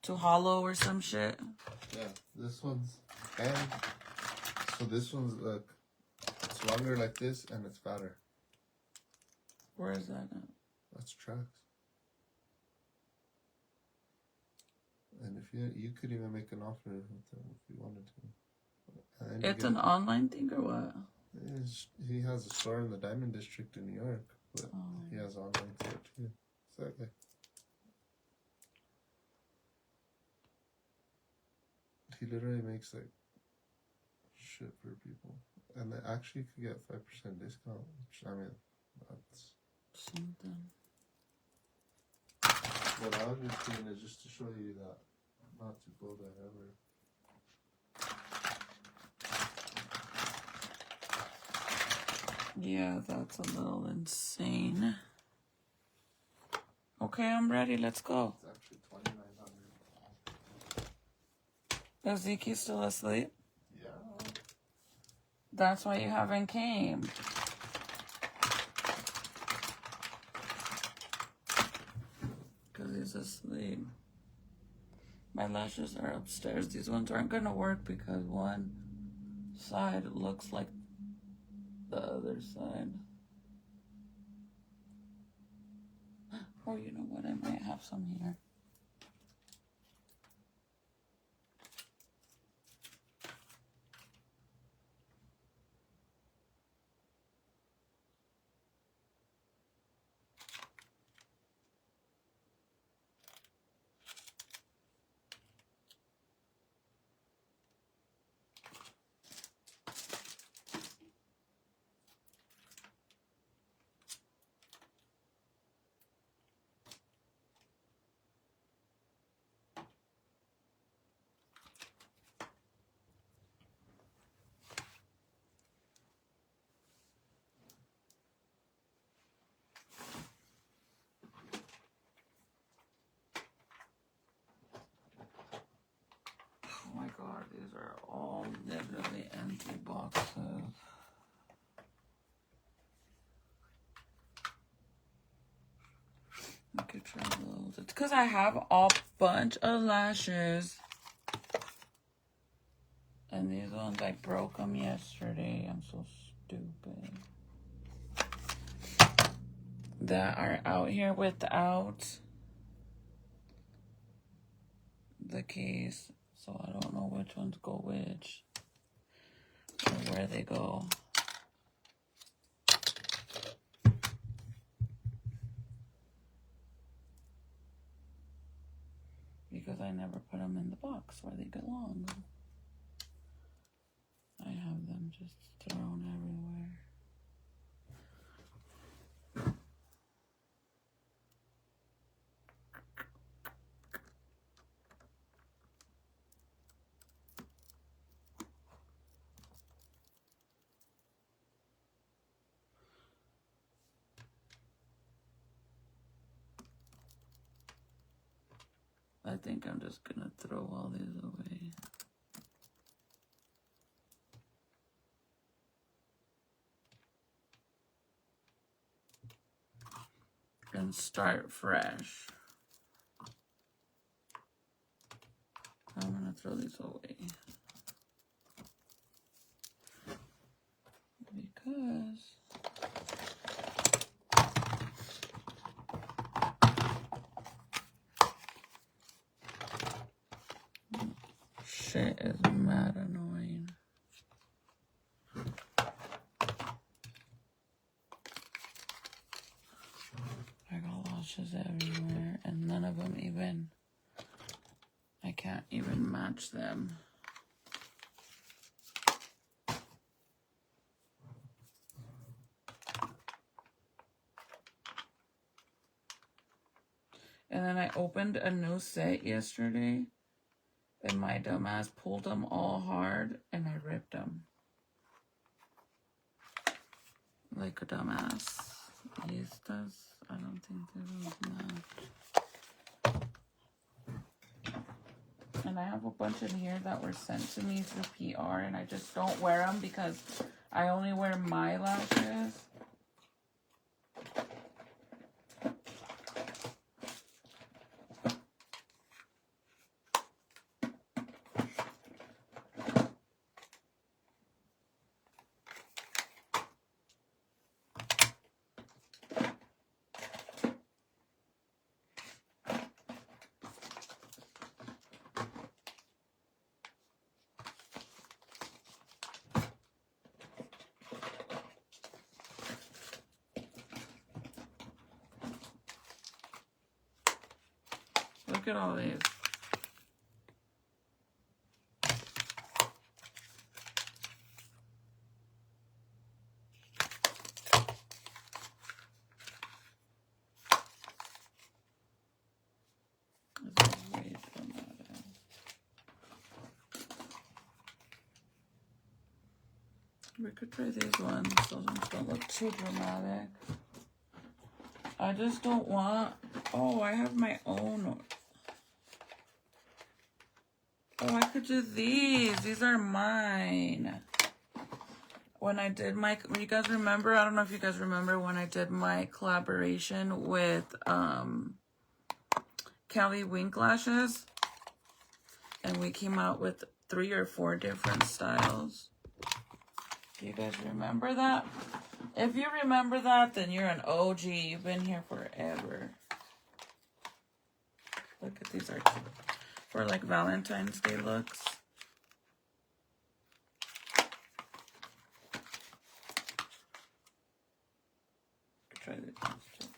Speaker 1: to hollow or some shit.
Speaker 2: Yeah, this one's so this one's it's longer like this and it's fatter.
Speaker 1: Where is that at?
Speaker 2: That's tracks. And if you could even make an offer with them if you wanted to. And
Speaker 1: it's an online thing or what?
Speaker 2: He has a store in the Diamond District in New York, but he has online store too. Exactly. He literally makes like shit for people, and they actually could get 5% discount. Which, I mean, that's
Speaker 1: something.
Speaker 2: What I was just doing is just to show you that not to go there ever.
Speaker 1: Yeah, that's a little insane. Okay, I'm ready. Let's go.
Speaker 2: It's actually $2,900.
Speaker 1: Is Zeke still asleep?
Speaker 2: Yeah.
Speaker 1: That's why you haven't came. Because he's asleep. My lashes are upstairs. These ones aren't going to work because one side looks like the other side. Oh, you know what? I might have some here. Oh my god, these are all literally empty boxes. I could try those. It's because I have a bunch of lashes. And these ones, I broke them yesterday. I'm so stupid. That are out here without the case. So I don't know which ones go which. Or where they go. Because I never put them in the box where they belong. I have them just thrown everywhere. I think I'm just gonna throw all these away. And start fresh. I'm gonna throw these away. Because shit is mad annoying. I got lashes everywhere and none of them even, I can't even match them. And then I opened a new set yesterday and my dumbass pulled them all hard and I ripped them. Like a dumbass. Estas, I don't think they're match. And I have a bunch in here that were sent to me through PR and I just don't wear them because I only wear my lashes. Look at all these. This is way dramatic. We could try these ones. Those ones don't look too dramatic. I just don't want... Oh, I have my own... Oh, I could do these. These are mine. When I did my... You guys remember? I don't know if you guys remember when I did my collaboration with Kelly Wink Lashes. And we came out with 3 or 4 different styles. Do you guys remember that? If you remember that, then you're an OG. You've been here forever. Look at these are cute. For like Valentine's Day looks. Try these ones too.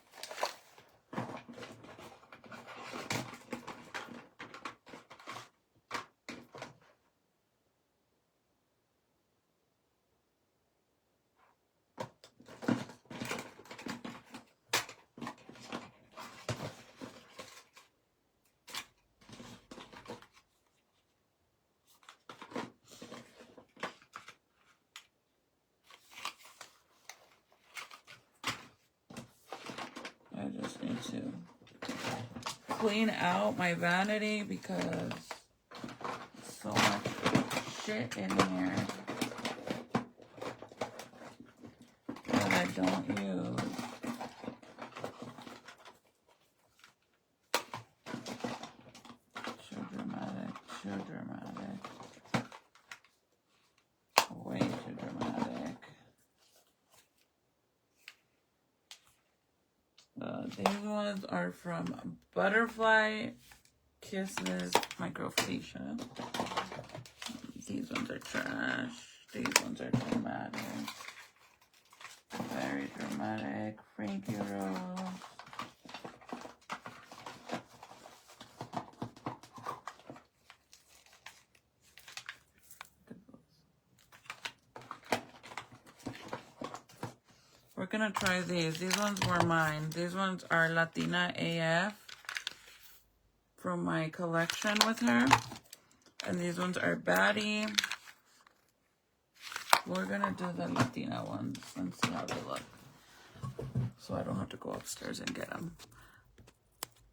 Speaker 1: I just need to clean out my vanity because there's so much shit in here that I don't use. Too dramatic, too dramatic. Way too dramatic. These ones are from Butterfly Kisses Microfacial. These ones are trash. These ones are dramatic. Very dramatic. Frankie Rose. We're gonna try these. These ones were mine. These ones are Latina AF from my collection with her. And these ones are Baddie. We're gonna do the Latina ones and see how they look. So I don't have to go upstairs and get them.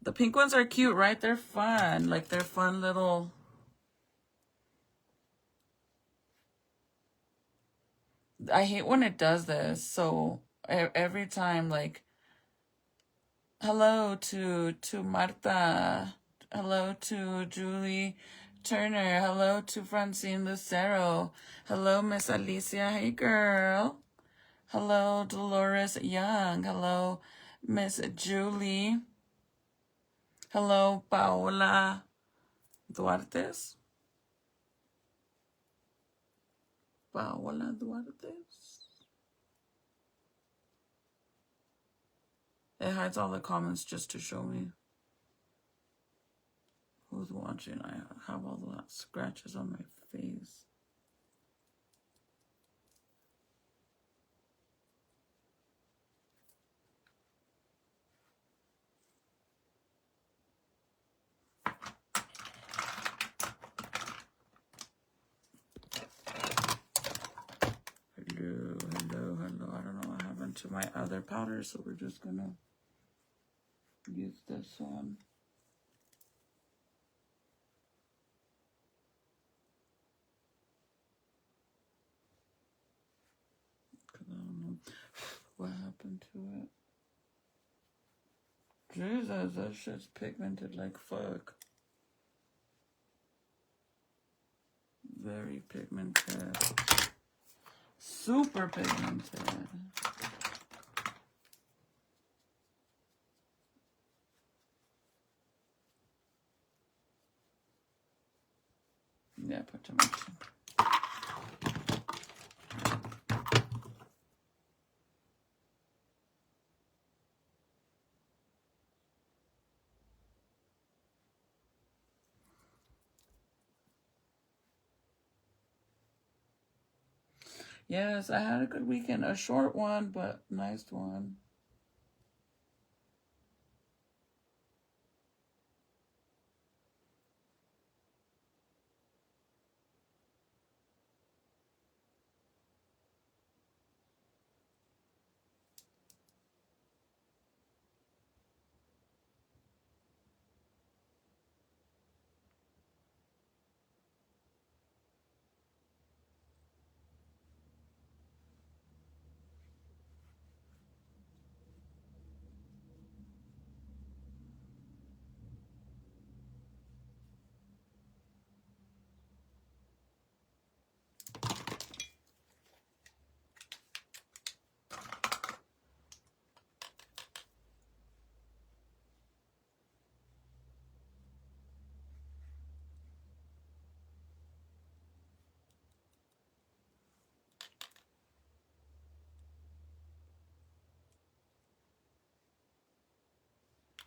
Speaker 1: The pink ones are cute, right? They're fun. Like, they're fun little... I hate when it does this. So every time, like, hello to Marta. Hello to Julie Turner. Hello to Francine Lucero. Hello, Miss Alicia. Hey, girl. Hello, Dolores Young. Hello, Miss Julie. Hello, Paola Duartes. Paola Duartes. It hides all the comments just to show me who's watching. I have all the scratches on my face. Hello, hello, hello. I don't know what happened to my other powder, so we're just gonna use this one. Cause I don't know what happened to it. Jesus, that shit's pigmented like fuck. Very pigmented. Super pigmented. Yeah, put too much. Yes, I had a good weekend. A short one, but nice one.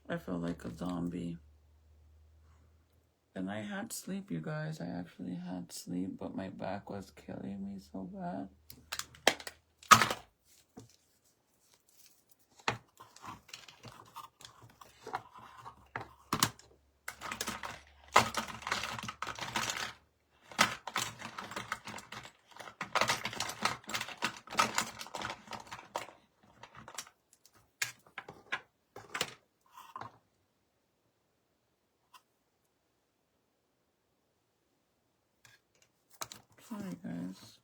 Speaker 1: I felt like a zombie. And I had sleep, you guys. I actually had sleep, but my back was killing me so bad. Sorry, guys.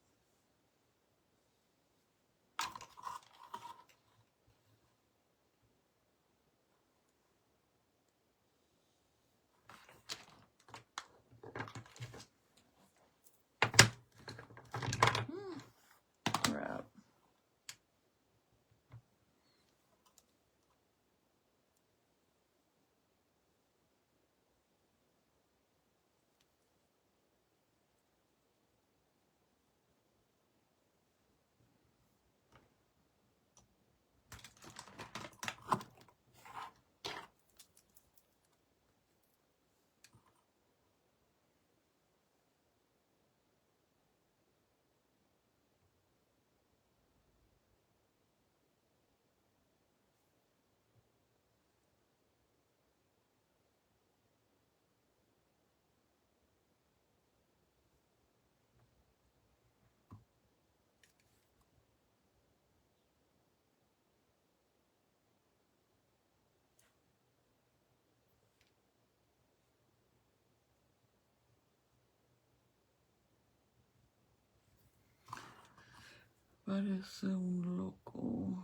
Speaker 1: Parece un loco.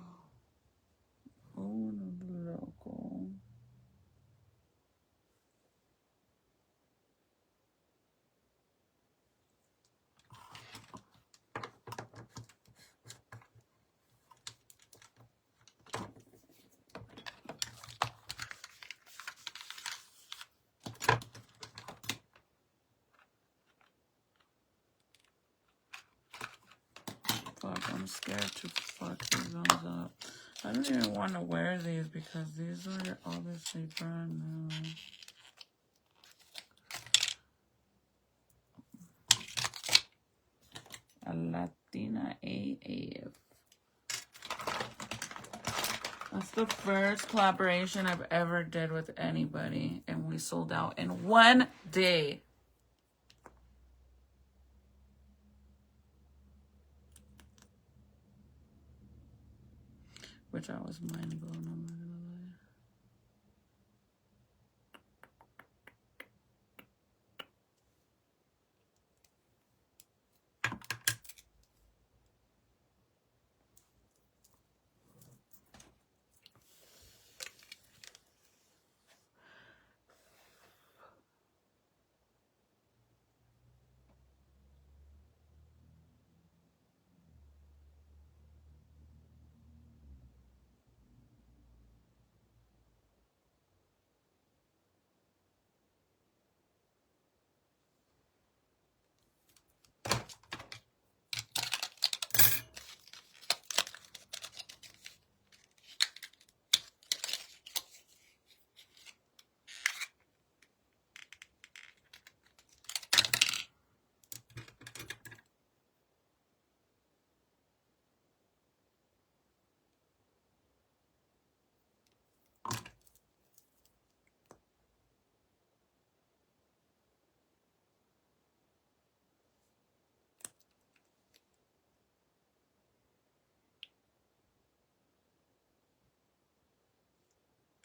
Speaker 1: Un loco. Fuck, I'm scared to fuck these ones up. I don't even want to wear these because these are obviously brand new. A Latina AF. That's the first collaboration I've ever did with anybody, and we sold out in one day. Which I was mind blown, I'm not gonna lie.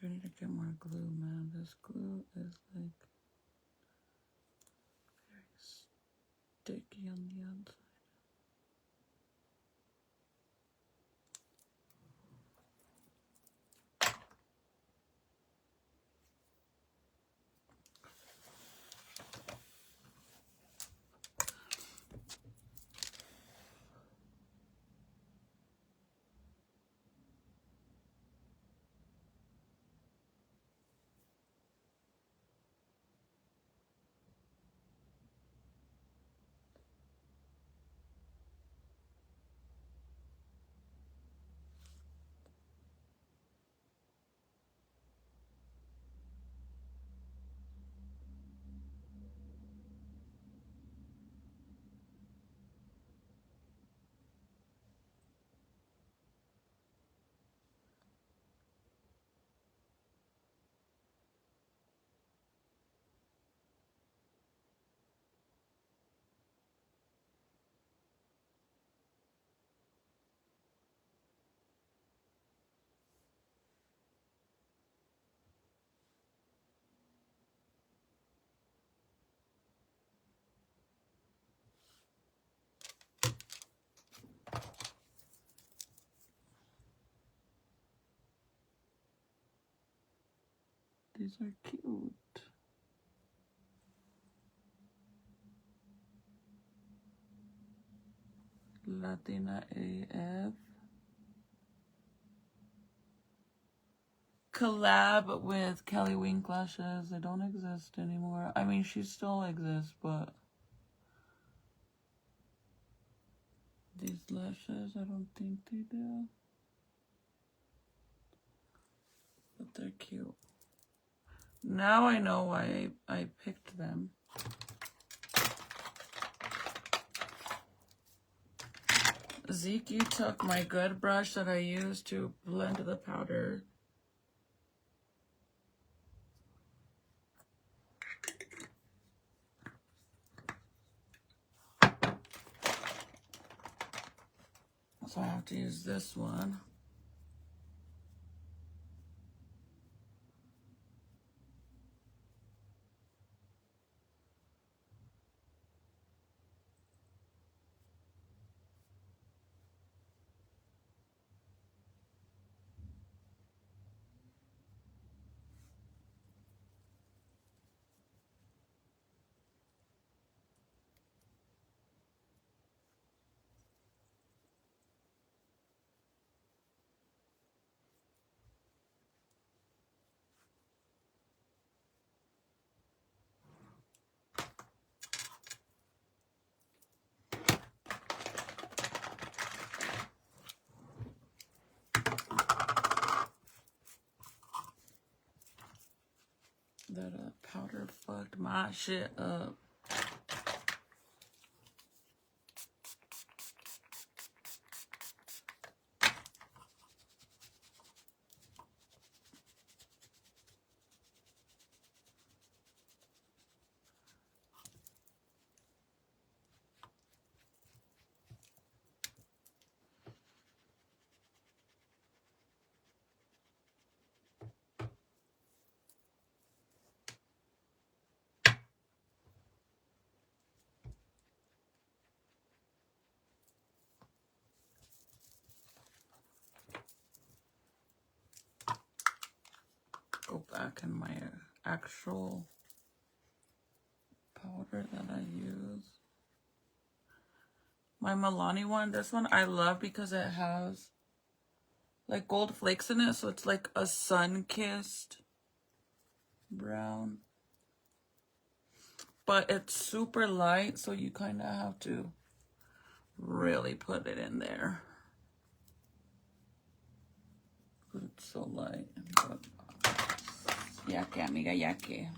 Speaker 1: I need to get more glue, man. This glue is like very sticky on the outside. These are cute. Latina AF. Collab with Kelly Wink Lashes. They don't exist anymore. I mean, she still exists, but these lashes, I don't think they do. But they're cute. Now I know why I picked them. Zeke took my good brush that I used to blend the powder. So I have to use this one. that powder fucked my shit up. Go back in my actual powder that I use. My Milani one, this one I love because it has like gold flakes in it, so it's like a sun-kissed brown. But it's super light, so you kind of have to really put it in there. But it's so light. But yake, amiga, yake.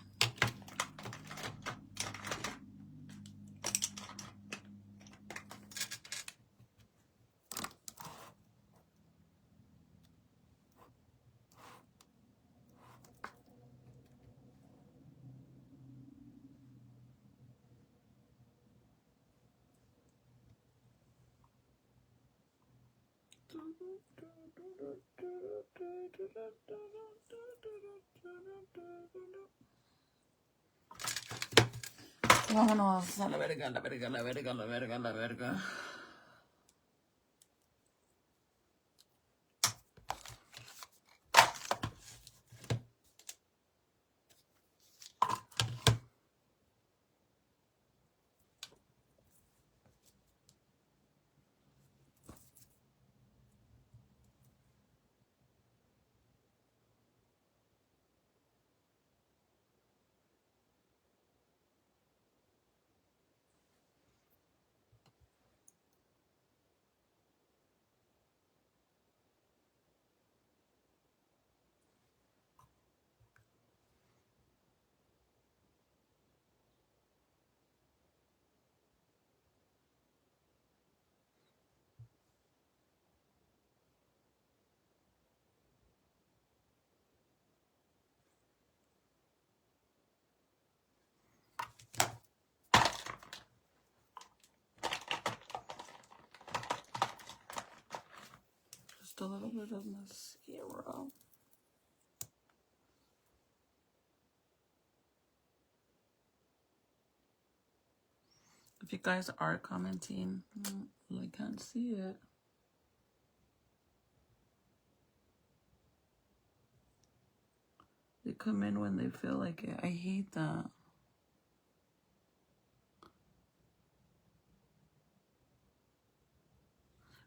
Speaker 1: Vámonos a la verga, la verga, la verga, la verga, la verga. Just a little bit of mascara. If you guys are commenting, I can't see it. They come in when they feel like it. I hate that.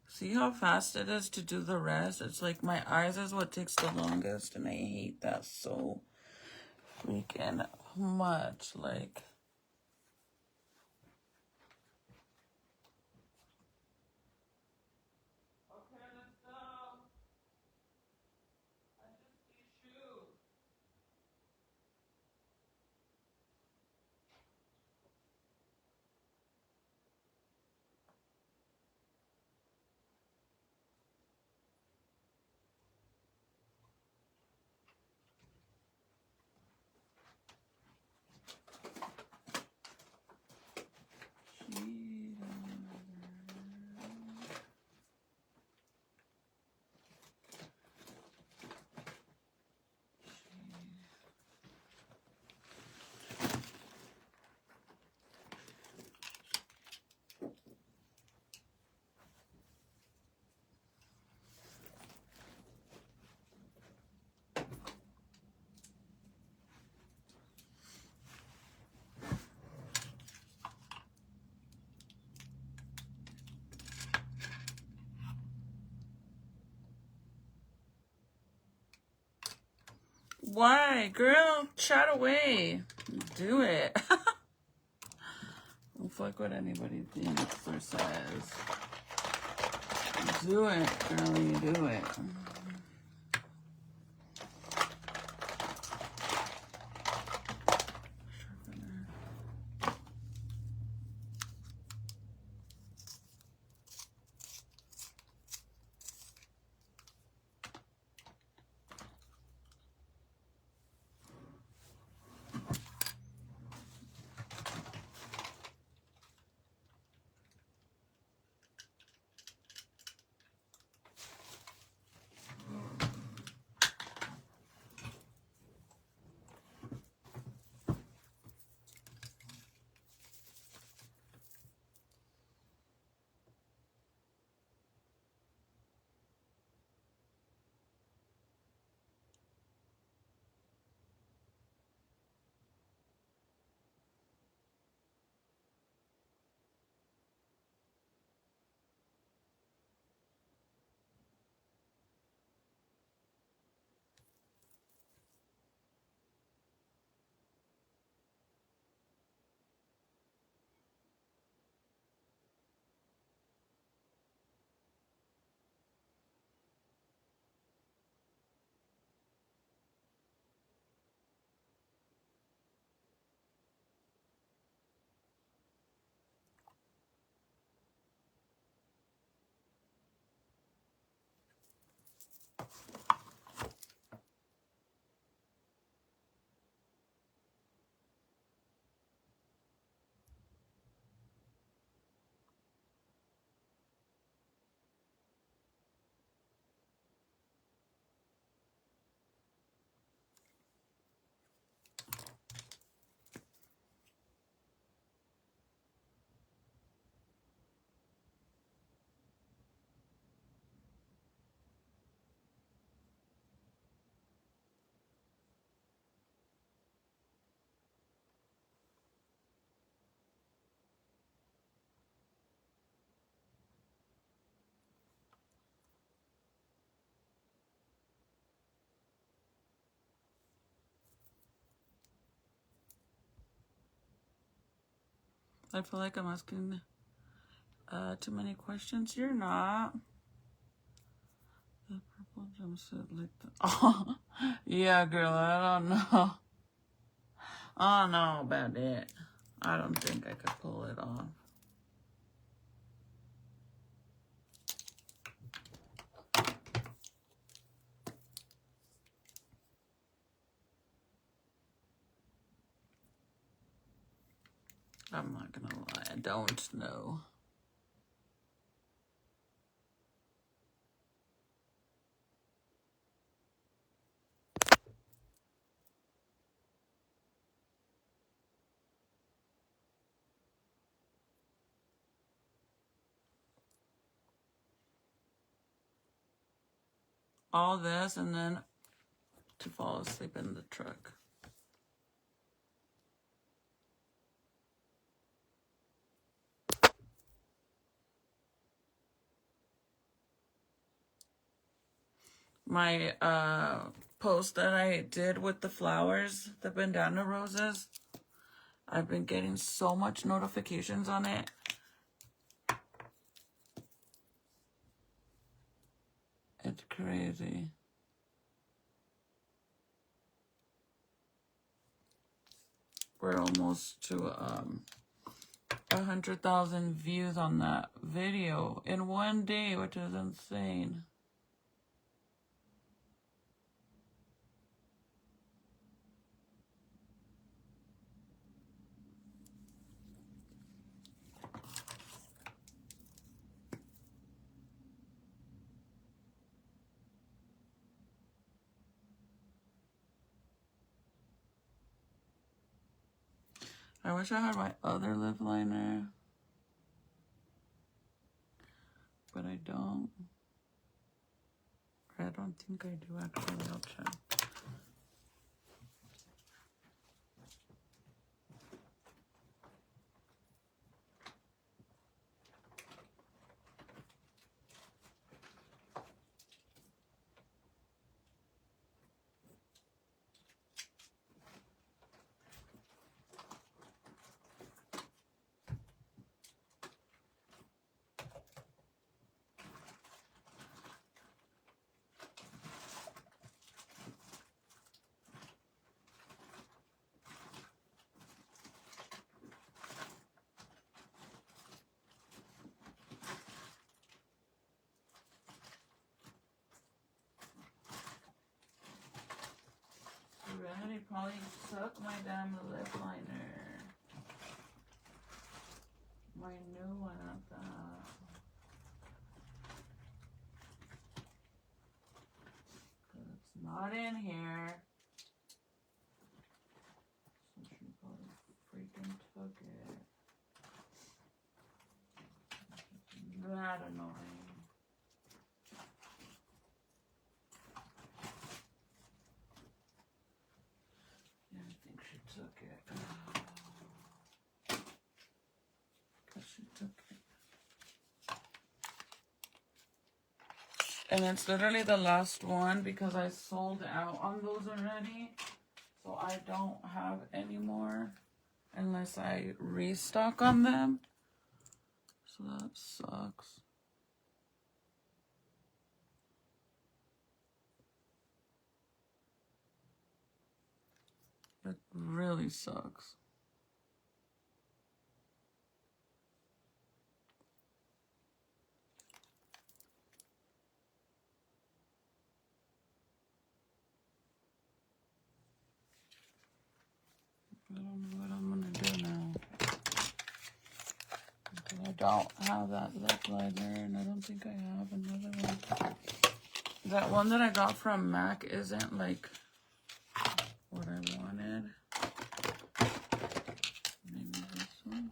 Speaker 1: See how fast it is to do the rest? It's like my eyes is what takes the longest, and I hate that so freaking much. Like, okay, let's go. I just see shoes. Why, girl? Chat away. Do it. Don't fuck what anybody thinks or says. Do it, girl. You do it. I feel like I'm asking too many questions. You're not. The purple jumpsuit like the... Oh, yeah, girl, I don't know. I don't know about it. I don't think I could pull it off. I'm not gonna lie, I don't know. All this and then to fall asleep in the truck. My post that I did with the flowers, the bandana roses, I've been getting so much notifications on it. It's crazy. We're almost to 100,000 views on that video in one day, which is insane. I wish I had my other lip liner, but I don't. I don't think I do actually. I'll check. Ready? Probably suck my damn lip liner. My new one at that. It's not in here. So she probably freaking took it. That annoying. Yeah, I think she took it. Because she took it. And it's literally the last one because I sold out on those already. So I don't have any more unless I restock on them. So that sucks. It really sucks. I don't know what I'm gonna do now. Because I don't have that lip liner and I don't think I have another one. That one that I got from MAC isn't like what I wanted. Maybe this one.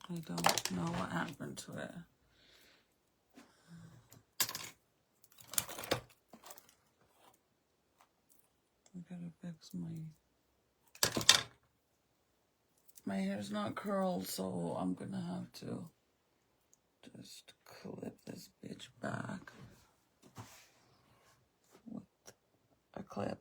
Speaker 1: I don't know what happened to it. I gotta fix my hair's not curled, so I'm gonna have to just clip this bitch back with a clip.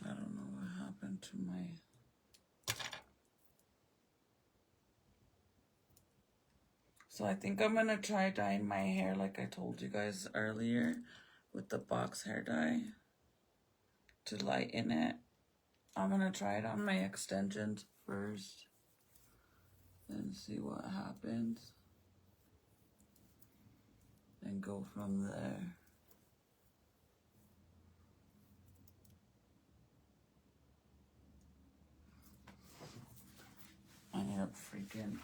Speaker 1: I don't know what happened to my... So I think I'm gonna try dyeing my hair like I told you guys earlier with the box hair dye to lighten it. I'm gonna try it on my extensions first and see what happens and go from there. I need a freaking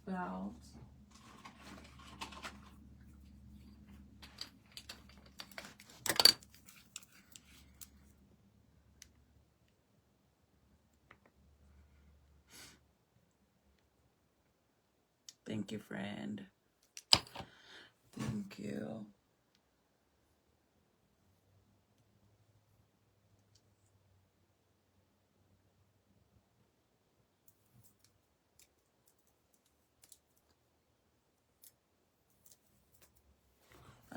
Speaker 1: belt. Thank you, friend. Thank you.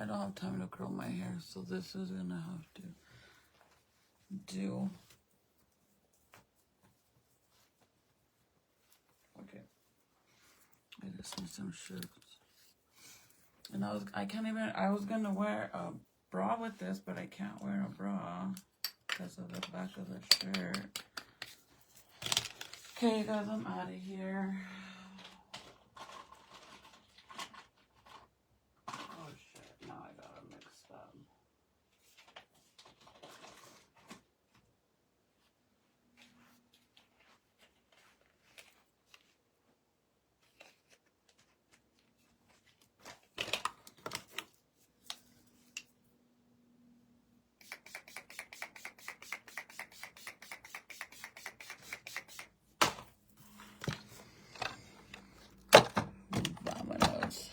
Speaker 1: I don't have time to curl my hair, so this is gonna have to do. Okay. I just need some shirts. And I was gonna wear a bra with this, but I can't wear a bra because of the back of the shirt. Okay, guys, I'm out of here. Oh shit, now I got it mixed up. Vámonos.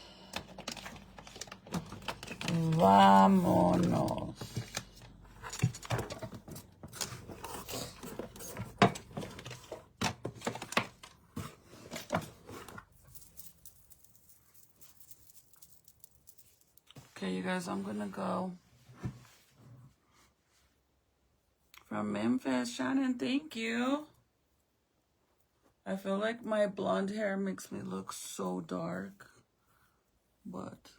Speaker 1: Vámonos. Okay, you guys, I'm gonna go. From Memphis, Shannon, thank you. I feel like my blonde hair makes me look so dark, but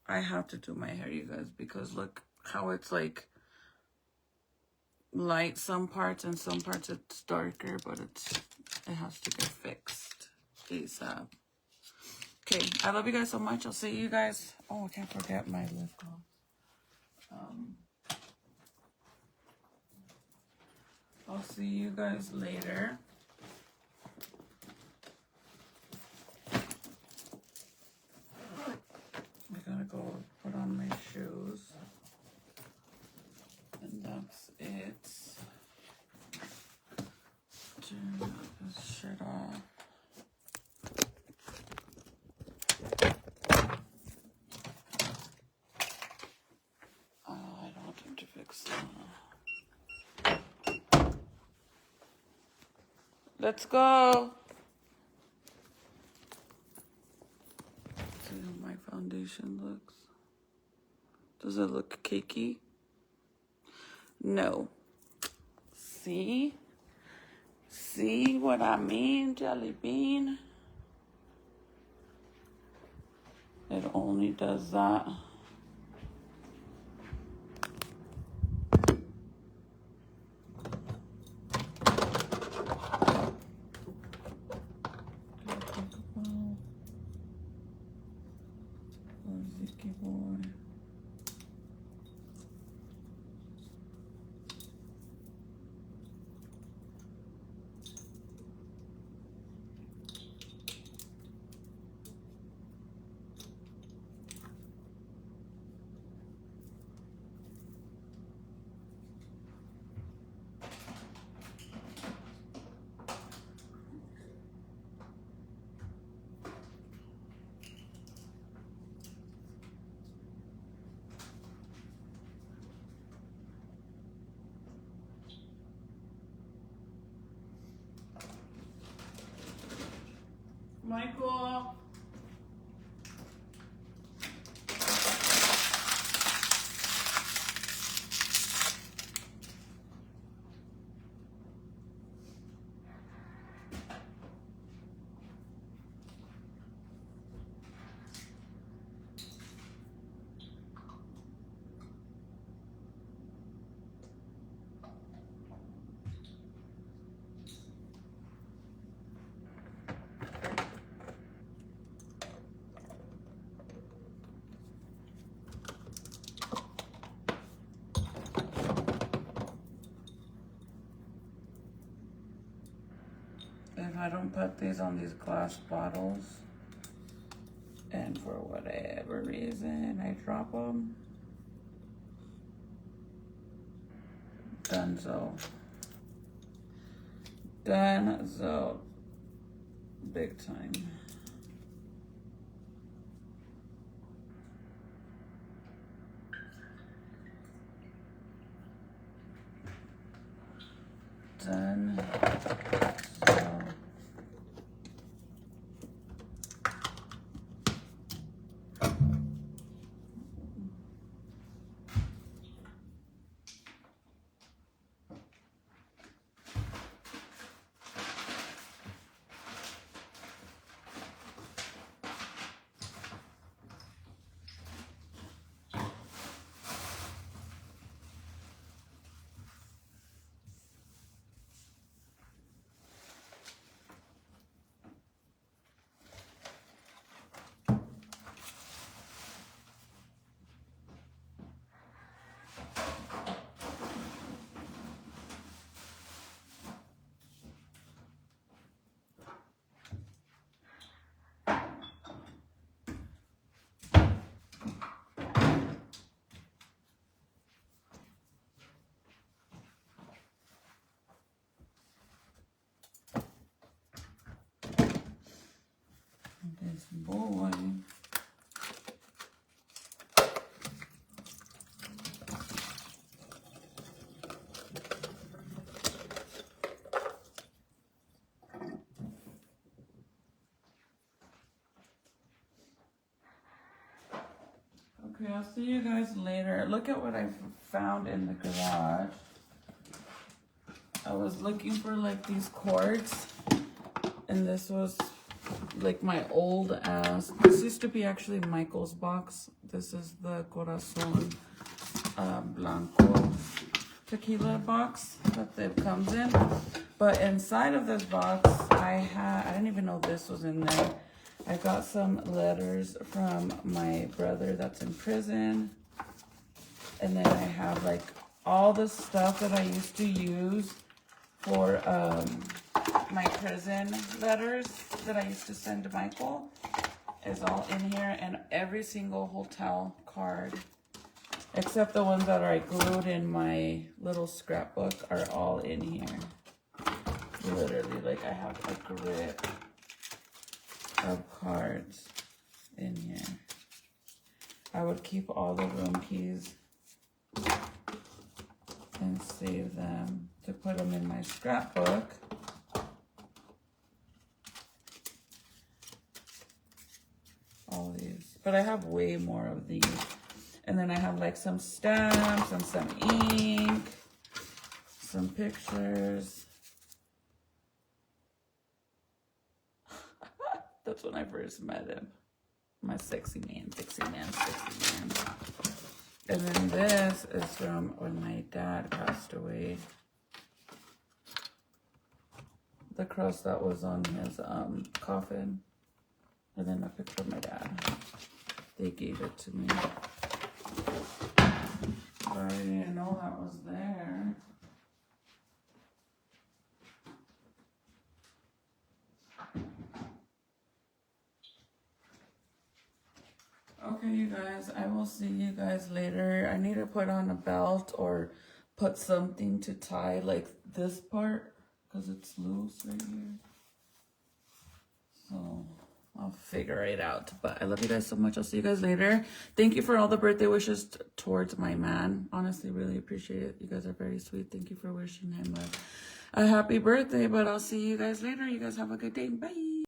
Speaker 1: I have to do my hair, you guys, because look how it's like light some parts and some parts it's darker, but it has to get fixed ASAP. Okay, I love you guys so much. I'll see you guys. Oh, I can't forget my lip gloss. I'll see you guys later. I gotta go put on my shoes. And that's it. Turn this shirt off. Oh, I don't have time to fix that. Let's go. See how my foundation looks. Does it look cakey? No. See? See what I mean, Jelly Bean? only does that. Michael. If I don't put these on these glass bottles, and for whatever reason I drop them, Dunzo. Dunzo. Big time. Done. So. This boy. Okay, I'll see you guys later. Look at what I found in the garage. I was looking for like these cords, and this was like my old ass. This used to be actually Michael's box. This is the Corazon Blanco tequila box that it comes in. But inside of this box, I didn't even know this was in there. I got some letters from my brother that's in prison. And then I have like all the stuff that I used to use for my prison letters that I used to send to Michael is all in here, and every single hotel card, except the ones that are glued in my little scrapbook, are all in here. Literally, like I have a grip of cards in here. I would keep all the room keys and save them to put them in my scrapbook. All these, but I have way more of these. And then I have like some stamps and some ink, some pictures. That's when I first met him. My sexy man, sexy man, sexy man. And then this is from when my dad passed away. The cross that was on his coffin. And then a picture of my dad. They gave it to me. I didn't know that was there. Okay, you guys, I will see you guys later. I need to put on a belt or put something to tie like this part because it's loose right here. So I'll figure it out. But I love you guys so much. I'll see you guys later. Thank you for all the birthday wishes towards my man. Honestly, really appreciate it. You guys are very sweet. Thank you for wishing him a happy birthday. But I'll see you guys later. You guys have a good day. Bye.